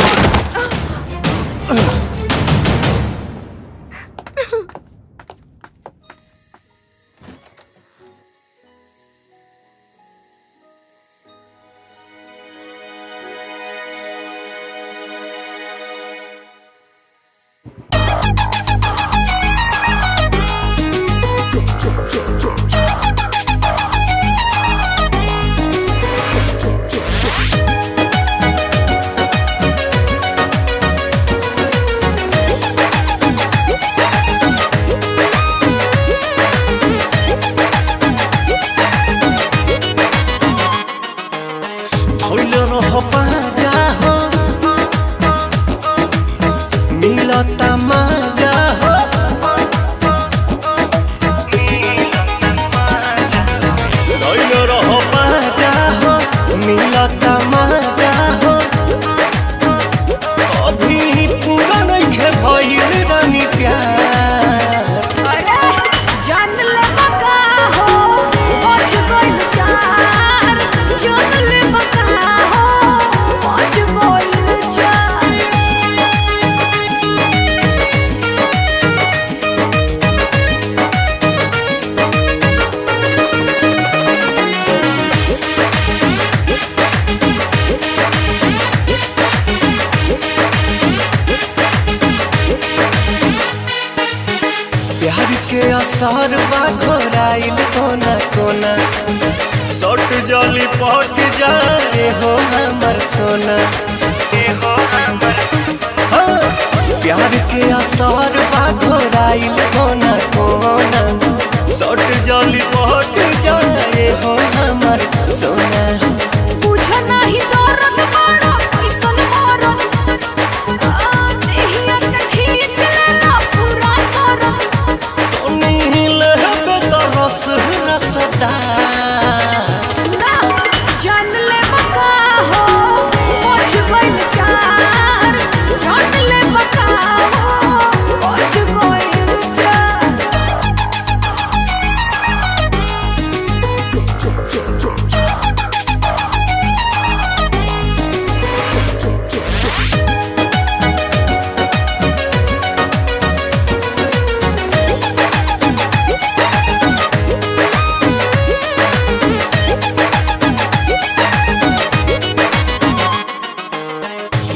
सार घोराइल कोना कोना सट जली पट जाए हो हमर सोना। हाँ, प्यार के असर घोराइल कोना कोना सट जली पट जाए हो हमर सोना।
पूछो नहीं दर्द बड़ा कैसन मरद देहिया के खींच लेला पूरा सरद।
रस रसदा
सुना जान ले बका हो पहुंच गइल चार। जान ले बका हो पहुंच गइल चार।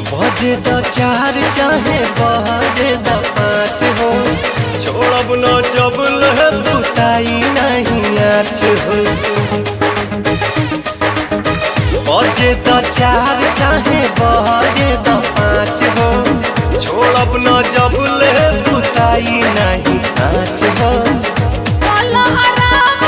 बजे द चार चाहे बजे द पाँच हो छोड़ब न जब लह बुताई नहीं आँच हो। बजे द चार चाहे बजे द पाँच हो छोड़ब न जब लह बुताई नहीं आँच हो।
आराम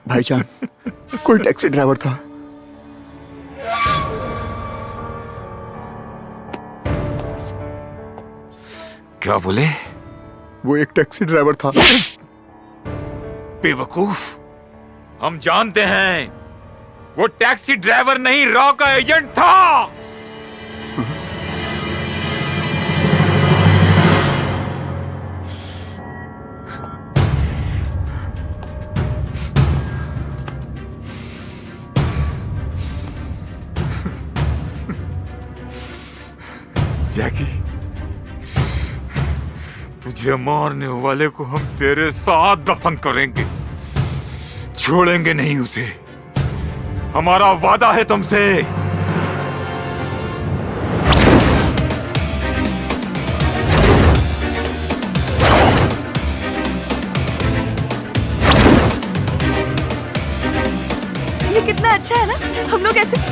भाईजान, कोई टैक्सी ड्राइवर था।
क्या बोले?
वो एक टैक्सी ड्राइवर था।
बेवकूफ, हम जानते हैं वो टैक्सी ड्राइवर नहीं, रॉ का एजेंट था। जैकी, तुझे मारने वाले को हम तेरे साथ दफन करेंगे, छोड़ेंगे नहीं उसे। हमारा वादा है तुमसे।
ये कितना अच्छा है ना, हम लोग ऐसे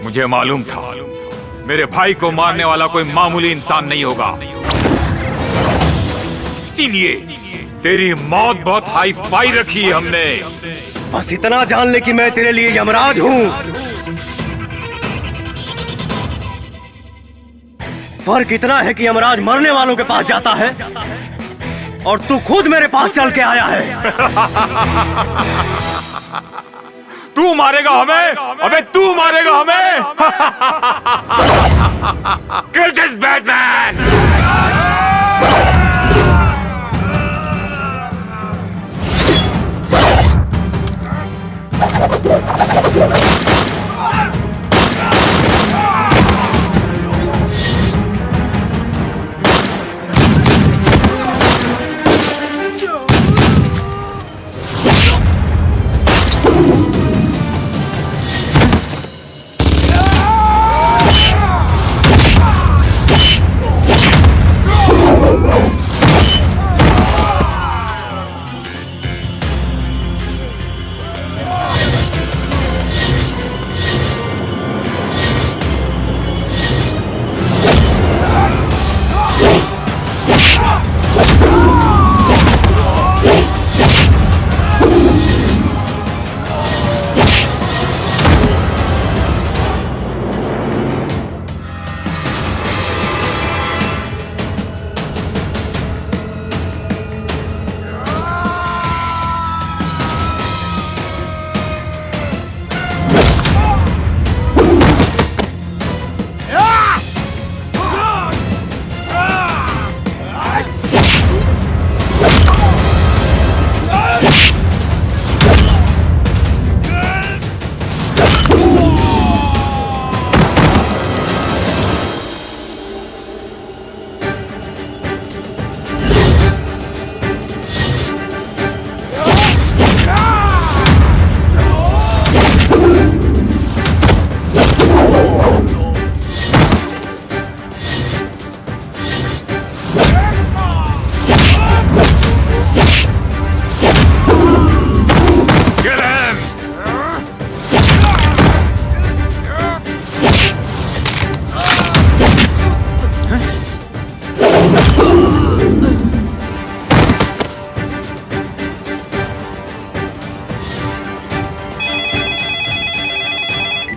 मुझे मालूम था मेरे भाई को मारने वाला कोई मामूली इंसान नहीं होगा, इसीलिए तेरी मौत बहुत हाई फाई रखी है हमने।
बस इतना जान ले कि मैं तेरे लिए यमराज हूं। फर्क इतना है कि यमराज मरने वालों के पास जाता है और तू खुद मेरे पास चल के आया है।
तू मारेगा हमें? अबे तू मारेगा हमें? Kill this Batman!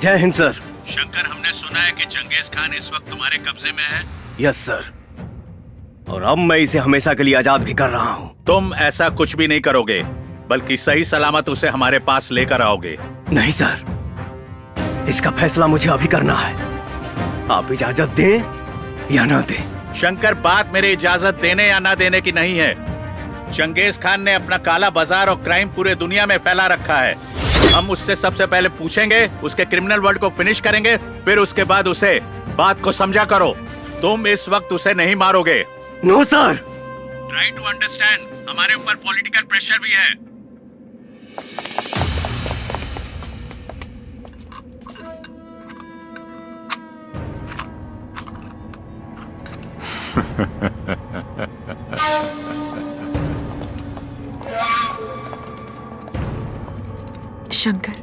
जय हिंद सर।
शंकर, हमने सुना है कि चंगेज खान इस वक्त तुम्हारे कब्जे में है।
यस सर, और अब मैं इसे हमेशा के लिए आजाद भी कर रहा हूँ।
तुम ऐसा कुछ भी नहीं करोगे, बल्कि सही सलामत उसे हमारे पास लेकर आओगे।
नहीं सर, इसका फैसला मुझे अभी करना है। आप इजाजत दें या ना दें।
शंकर, बात मेरी इजाजत देने या ना देने की नहीं है, चंगेज खान ने अपना काला बाजार और क्राइम पूरे दुनिया में फैला रखा है। हम उससे सबसे पहले पूछेंगे, उसके क्रिमिनल वर्ल्ड को फिनिश करेंगे, फिर उसके बाद उसे बात को समझा करो। तुम इस वक्त उसे नहीं मारोगे।
No sir.
Try to understand, हमारे ऊपर पॉलिटिकल प्रेशर भी है।
शंकर,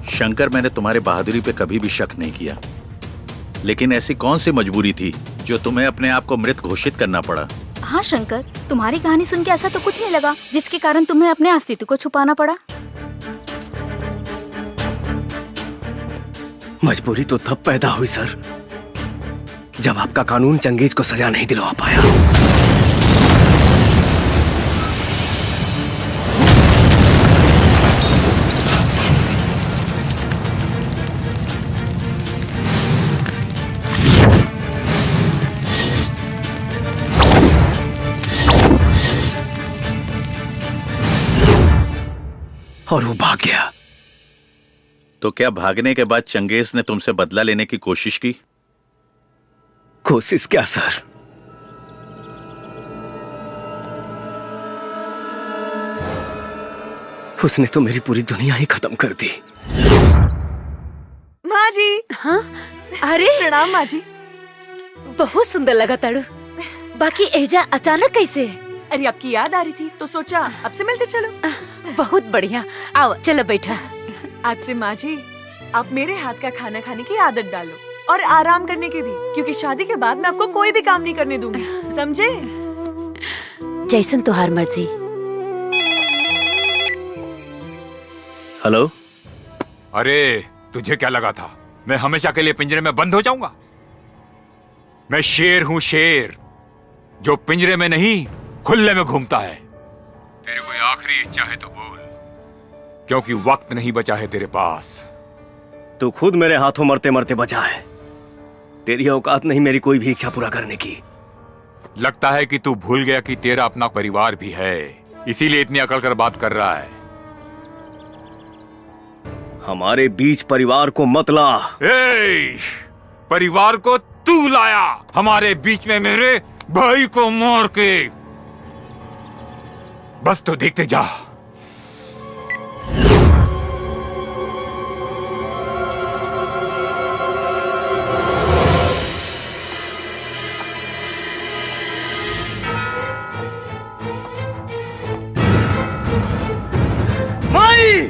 शंकर, मैंने तुम्हारे बहादुरी पे कभी भी शक नहीं किया, लेकिन ऐसी कौन सी मजबूरी थी जो तुम्हें अपने आप को मृत घोषित करना पड़ा?
हाँ शंकर, तुम्हारी कहानी सुन के ऐसा तो कुछ नहीं लगा जिसके कारण तुम्हें अपने अस्तित्व को छुपाना पड़ा।
मजबूरी तो तब पैदा हुई सर, जब आपका कानून चंगेज को सजा नहीं दिलवा पाया। और वो भाग गया।
तो क्या भागने के बाद चंगेज ने तुमसे बदला लेने की कोशिश की?
कोशिश क्या सर, उसने तो मेरी पूरी दुनिया ही खत्म कर दी।
माँ जी।
हाँ, अरे
प्रणाम माँ जी।
बहुत सुंदर लगा ताड़ू। बाकी एजा अचानक कैसे?
अरे आपकी याद आ रही थी तो सोचा अब से मिलते चलो।
बहुत बढ़िया, आओ चलो बैठा।
आज से माँ जी आप मेरे हाथ का खाना खाने की आदत डालो और आराम करने की भी, क्योंकि शादी के बाद मैं आपको कोई भी काम नहीं करने दूंगी, समझे?
जैसन तुहार मर्जी।
हेलो।
अरे तुझे क्या लगा था मैं हमेशा के लिए पिंजरे में बंद हो जाऊंगा? मैं शेर हूं, शेर जो पिंजरे में नहीं खुले में घूमता है। तेरी कोई आखिरी इच्छा है तो बोल, क्योंकि वक्त नहीं बचा है तेरे पास।
तू खुद मेरे हाथों मरते मरते बचा है। तेरी औकात नहीं मेरी कोई भी इच्छा पूरा करने की।
लगता है कि तू भूल गया कि तेरा अपना परिवार भी है, इसीलिए इतनी अकड़ कर बात कर रहा है।
हमारे बीच परिवार को मत ला।
परिवार को तू लाया हमारे बीच में, मेरे भाई को मार के। बस तो देखते जा।
माई!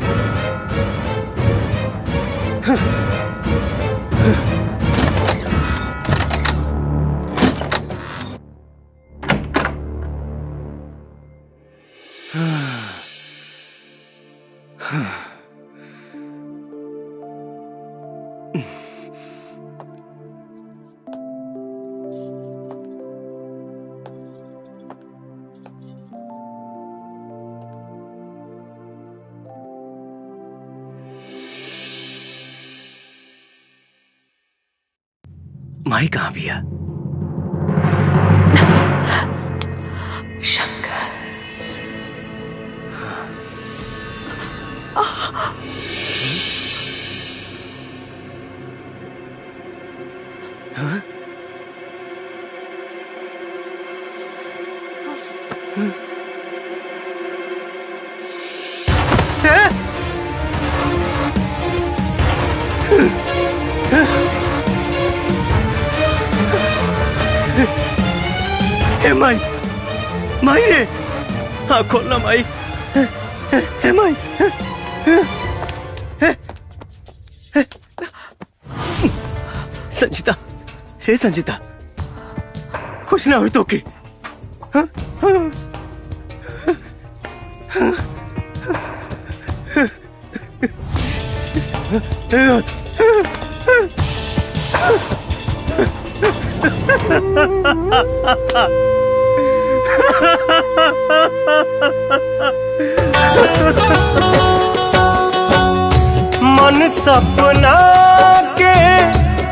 माई कहाँ भी है?
शंकर।
हाँ? हे माई, माई रे, हाँ खोलना माई। हे माई, संजीता, हे संजीता, कुछ ना हो तो की।
मन सपना के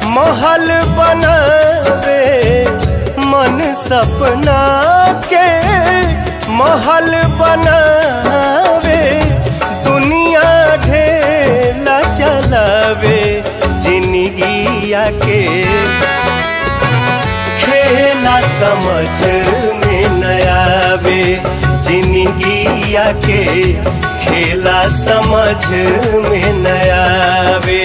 महल बनावे, मन सपना के महल बनावे, दुनिया ढेला चलावे, जिंदगिया के खेला समझ में न आवे, जिंदगिया के खेला समझ में न आवे।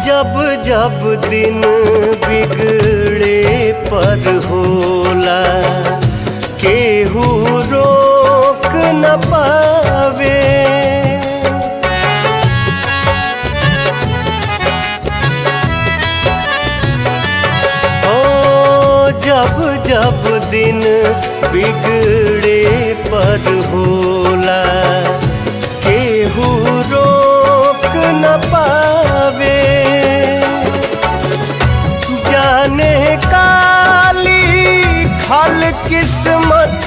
जब जब दिन बिगड़े पर होला, केहू रोक न पावे। ओ जब जब दिन बिगड़े पर होला, केहू रोक न पावे। जाने काली खल किस्मत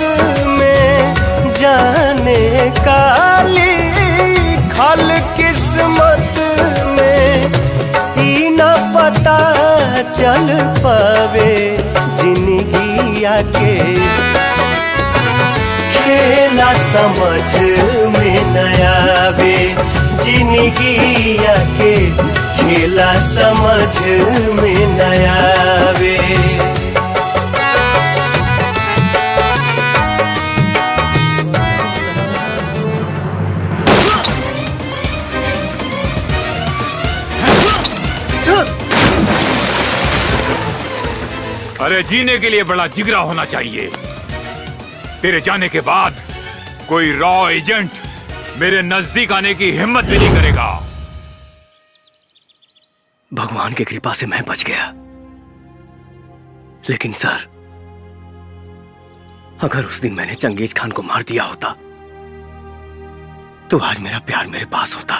में, जाने काली खल किस्मत में, ई न पता चल पावे, जिंदगिया के खेला समझ में न आवे, जिंदगिया के खेला समझ में न आवे।
अरे जीने के लिए बड़ा जिगरा होना चाहिए। तेरे जाने के बाद कोई रॉ एजेंट मेरे नजदीक आने की हिम्मत भी नहीं करेगा।
भगवान की कृपा से मैं बच गया, लेकिन सर, अगर उस दिन मैंने चंगेज खान को मार दिया होता तो आज मेरा प्यार मेरे पास होता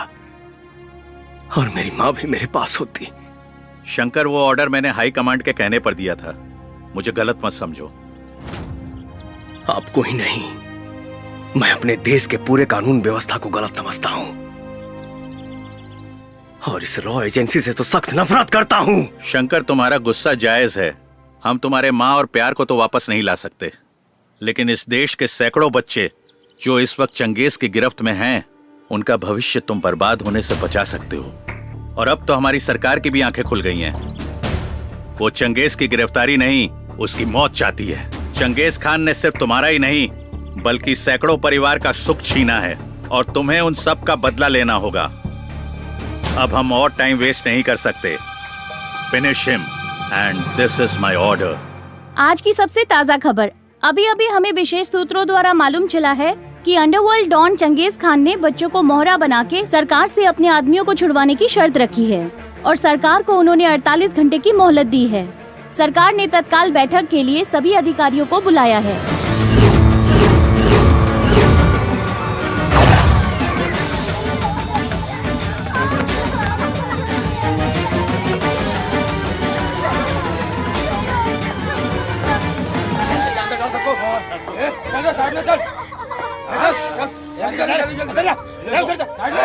और मेरी मां भी मेरे पास होती।
शंकर, वो ऑर्डर मैंने हाई कमांड के कहने पर दिया था, मुझे गलत मत समझो।
आपको ही नहीं, मैं अपने देश के पूरे कानून व्यवस्था को गलत समझता हूं और इस रॉ एजेंसी से तो सख्त नफरत करता हूं।
शंकर, तुम्हारा गुस्सा जायज है। हम तुम्हारे माँ और प्यार को तो वापस नहीं ला सकते, लेकिन इस देश के सैकड़ों बच्चे जो इस वक्त चंगेज की गिरफ्त में हैं, उनका भविष्य तुम बर्बाद होने से बचा सकते हो। और अब तो हमारी सरकार की भी आंखें खुल गई हैं। वो चंगेज की गिरफ्तारी नहीं, उसकी मौत चाहती है। चंगेज खान ने सिर्फ तुम्हारा ही नहीं बल्कि सैकड़ों परिवार का सुख छीना है और तुम्हें उन सब का बदला लेना होगा। अब हम और टाइम वेस्ट नहीं कर सकते। Finish him and this is my order.
आज की सबसे ताज़ा खबर। अभी अभी हमें विशेष सूत्रों द्वारा मालूम चला है कि अंडरवर्ल्ड डॉन चंगेज खान ने बच्चों को मोहरा बना के सरकार से अपने आदमियों को छुड़वाने की शर्त रखी है और सरकार को उन्होंने 48 घंटे की मोहलत दी है। सरकार ने तत्काल बैठक के लिए सभी अधिकारियों को बुलाया है।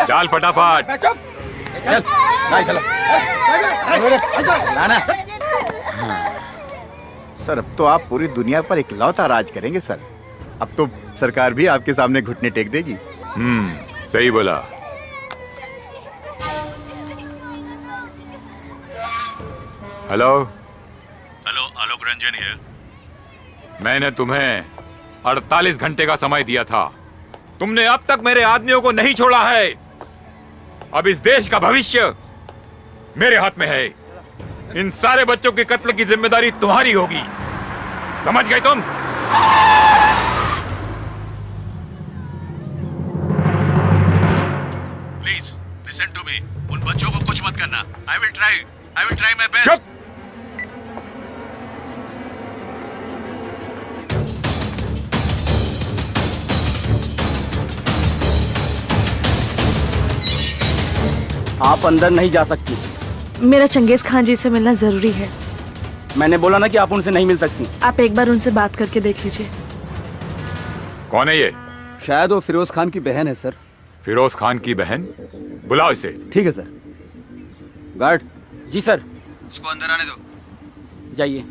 डाल फटाफट।
सर, अब तो आप पूरी दुनिया पर इकलौता राज करेंगे सर। अब तो सरकार भी आपके सामने घुटने टेक देगी।
सही बोला। Hello
hello, Alok Ranjan here.
मैंने तुम्हें 48 घंटे का समय दिया था, तुमने अब तक मेरे आदमियों को नहीं छोड़ा है। अब इस देश का भविष्य मेरे हाथ में है। इन सारे बच्चों के कत्ल की जिम्मेदारी तुम्हारी होगी, समझ गए तुम?
Please listen to me. उन बच्चों को कुछ मत करना। I will try my best.
आप अंदर नहीं जा सकती।
मेरा चंगेज खान जी से मिलना जरूरी है।
मैंने बोला ना कि आप उनसे नहीं मिल सकती।
आप एक बार उनसे बात करके देख लीजिए।
कौन है ये?
शायद वो फिरोज खान की बहन है सर।
फिरोज खान की बहन? बुलाओ इसे।
ठीक है सर। गार्ड।
जी सर।
उसको अंदर आने दो।
जाइए।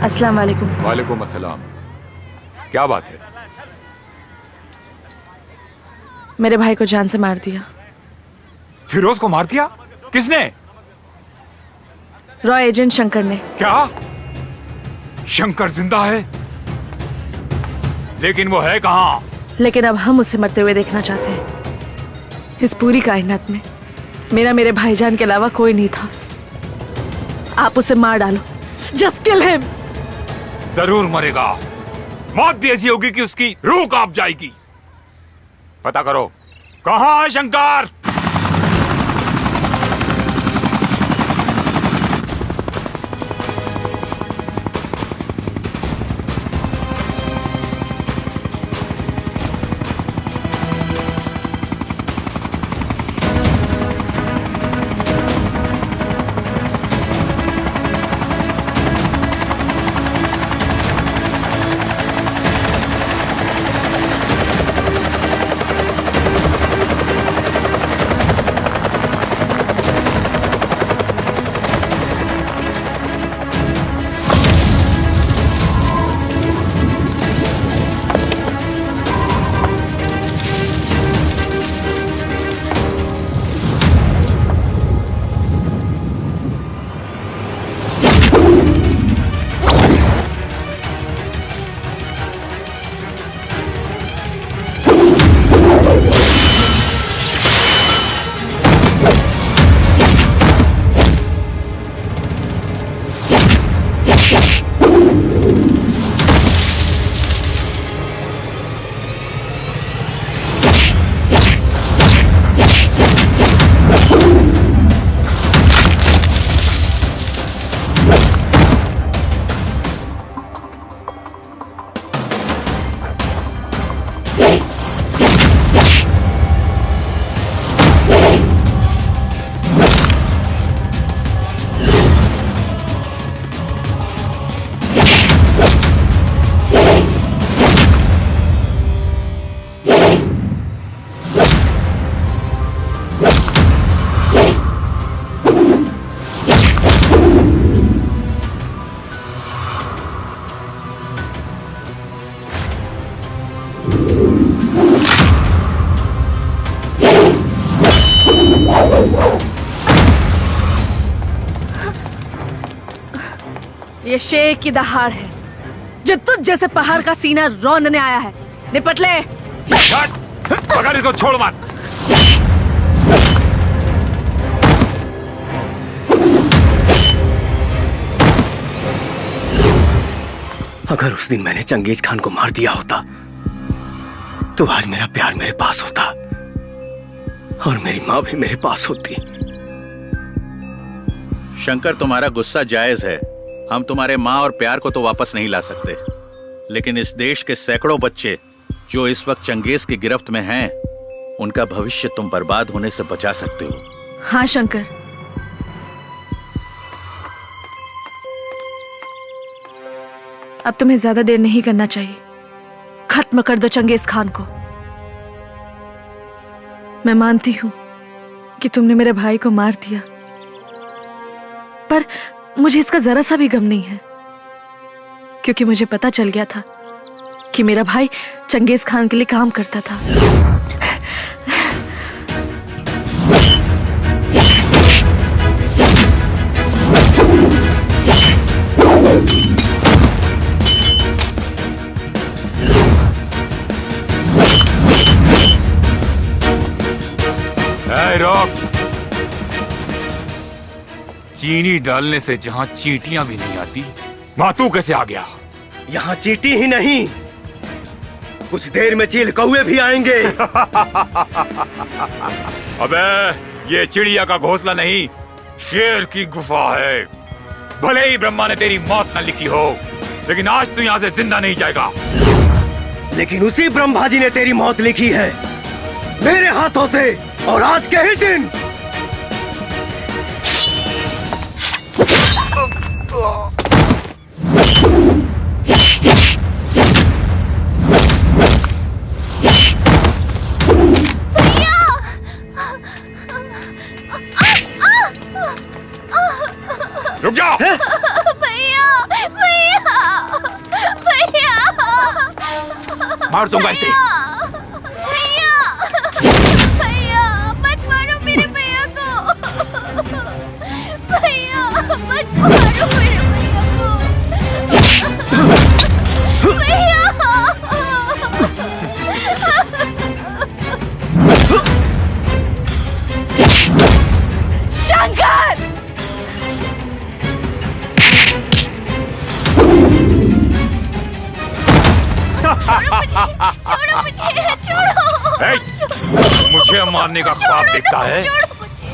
अस्सलाम वालेकुम।
वालेकुम अस्सलाम। क्या बात है?
मेरे भाई को जान से मार दिया।
फिरोज को मार दिया? किसने?
रॉय एजेंट शंकर ने।
क्या? शंकर जिंदा है? लेकिन वो है कहाँ?
लेकिन अब हम उसे मरते हुए देखना चाहते हैं। इस पूरी कायनात में मेरे भाईजान के अलावा कोई नहीं था। आप उसे मार डालो। Just kill him.
जरूर मरेगा। मौत भी ऐसी होगी कि उसकी रूह कांप जाएगी। पता करो कहाँ है शंकर?
ये शेर की दहाड़ है जो तुझ जैसे पहाड़ का सीना रौंदने आया है। निपट ले।
अगर इसको छोड़ मत।
अगर उस दिन मैंने चंगेज खान को मार दिया होता तो आज मेरा प्यार मेरे पास होता और मेरी माँ भी मेरे पास होती।
शंकर, तुम्हारा गुस्सा जायज है। हम तुम्हारे माँ और प्यार को तो वापस नहीं ला सकते, लेकिन इस देश के सैकड़ों बच्चे जो इस वक्त चंगेज की गिरफ्त में हैं, उनका भविष्य तुम बर्बाद होने से बचा सकते हो।
हाँ शंकर, अब तुम्हें ज्यादा देर नहीं करना चाहिए। खत्म कर दो चंगेज खान को। मैं मानती हूं कि तुमने मेरे भाई को मार दिया, पर मुझे इसका जरा सा भी गम नहीं है, क्योंकि मुझे पता चल गया था कि मेरा भाई चंगेज खान के लिए काम करता था।
ए, रोक। चीनी डालने से जहां चींटियां भी नहीं आती, वहां तू कैसे आ गया?
यहाँ चींटी ही नहीं, कुछ देर में चील कौवे भी आएंगे।
अबे, ये चिड़िया का घोंसला नहीं, शेर की गुफा है। भले ही ब्रह्मा ने तेरी मौत न लिखी हो, लेकिन आज तू यहाँ से जिंदा नहीं जाएगा।
लेकिन उसी ब्रह्मा जी ने तेरी मौत लिखी है, मेरे हाथों से, और आज के ही दिन।
रुक जा।
भैया भैया भैया
मार दूंगा इसे।
भैया भैया मत मारो मेरे भैया को। भैया मत मारो मेरे भैया को। भैया शंकर छोड़ो मुझे, छोड़ो।
मुझे मारने का ख्वाब देखता है?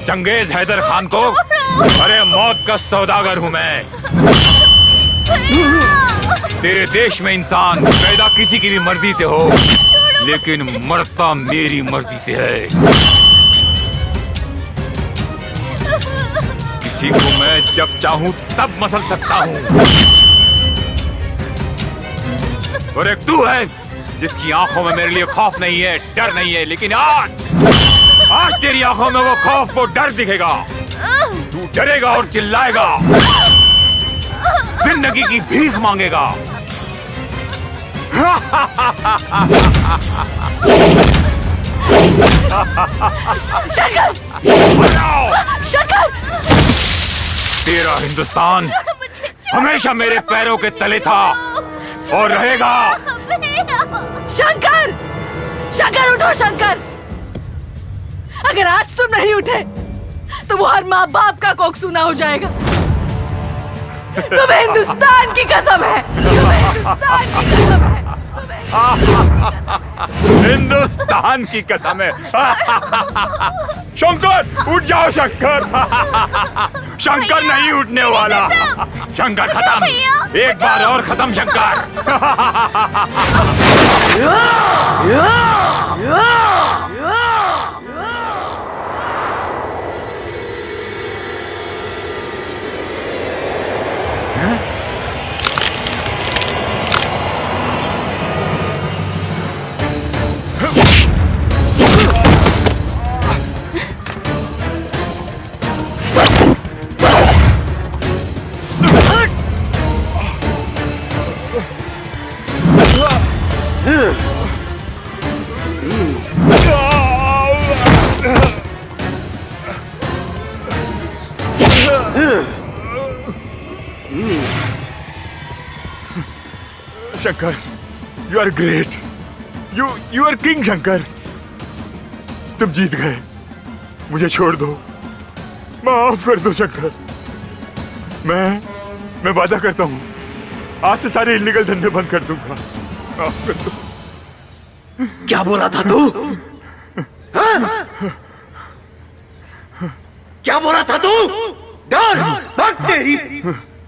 चंगेज हैदर खान को? अरे मौत का सौदागर हूँ मैं। तेरे देश में इंसान पैदा किसी की भी मर्जी से हो, लेकिन मरता मेरी मर्जी से है। किसी को मैं जब चाहूँ तब मसल सकता हूँ। और एक तू है जिसकी आंखों में मेरे लिए खौफ नहीं है, डर नहीं है, लेकिन आज तेरी आंखों में वो खौफ, वो डर दिखेगा। तू डरेगा और चिल्लाएगा, जिंदगी की भीख मांगेगा।
शंकर! शंकर!
तेरा हिंदुस्तान हमेशा मेरे पैरों के तले था और रहेगा।
शंकर! शंकर उठो शंकर! अगर आज तुम नहीं उठे तो वो हर माँ बाप का कोख सूना हो जाएगा। तुम्हें हिंदुस्तान की कसम है, तुम्हें हिंदुस्तान की कसम है।
हिंदुस्तान की कसम है। शंकर उठ जाओ शंकर। शंकर नहीं उठने वाला। शंकर खत्म, एक बार और खत्म Shankar. Shankar, you are great, you are king Shankar. तुम जीत गए, मुझे छोड़ दो, माफ कर दो शंकर। मैं वादा करता हूँ आज से सारे इलीगल धंधे बंद कर दूंगा। माफ कर दो।
क्या बोला था तू? हाँ? क्या बोला था तू? डर, भक्त तेरी।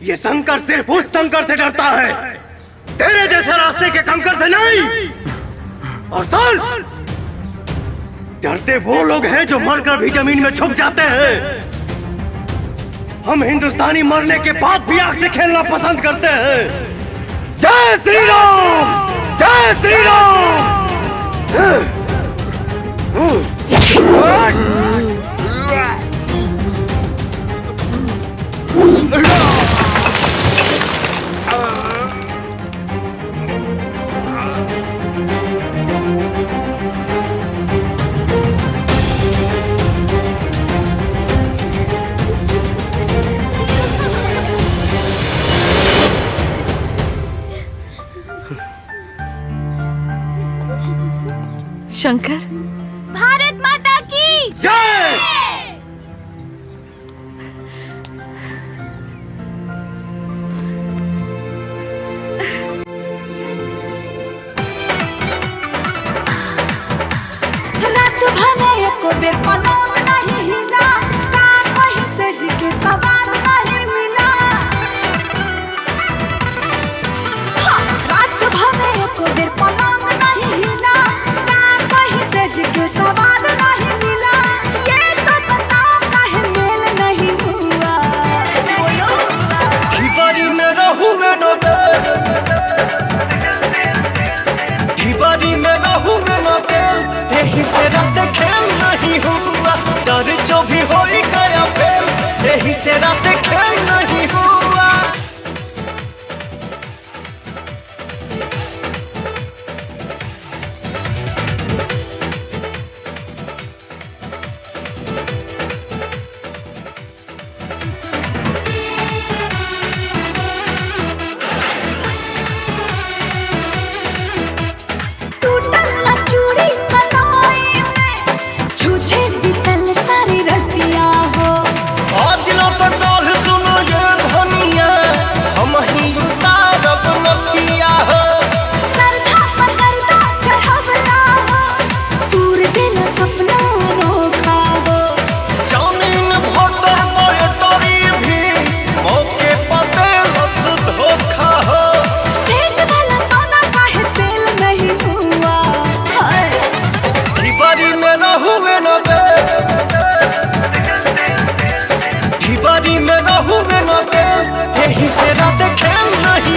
ये शंकर सिर्फ उस शंकर से डरता है, तेरे जैसे रास्ते के कंकर से नहीं। और सुन, डरते वो लोग हैं जो मरकर भी जमीन में छुप जाते हैं। हम हिंदुस्तानी मरने के बाद भी आग से खेलना पसंद करते हैं। जय श्री राम, जय श्री राम।
शंकर,
भारत माता की
जय।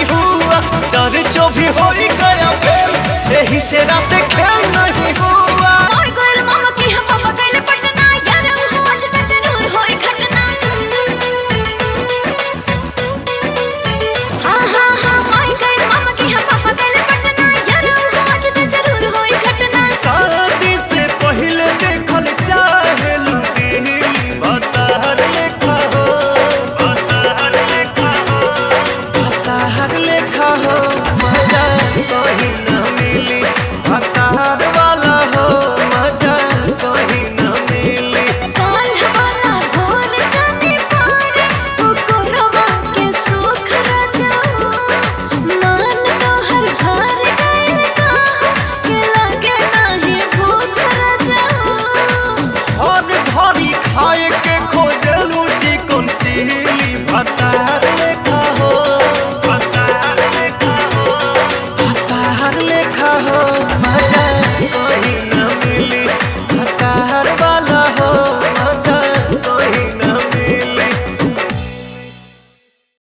नहीं हुआ, डर जो भी हो गया फेल, यही से रात खेल नहीं हुआ।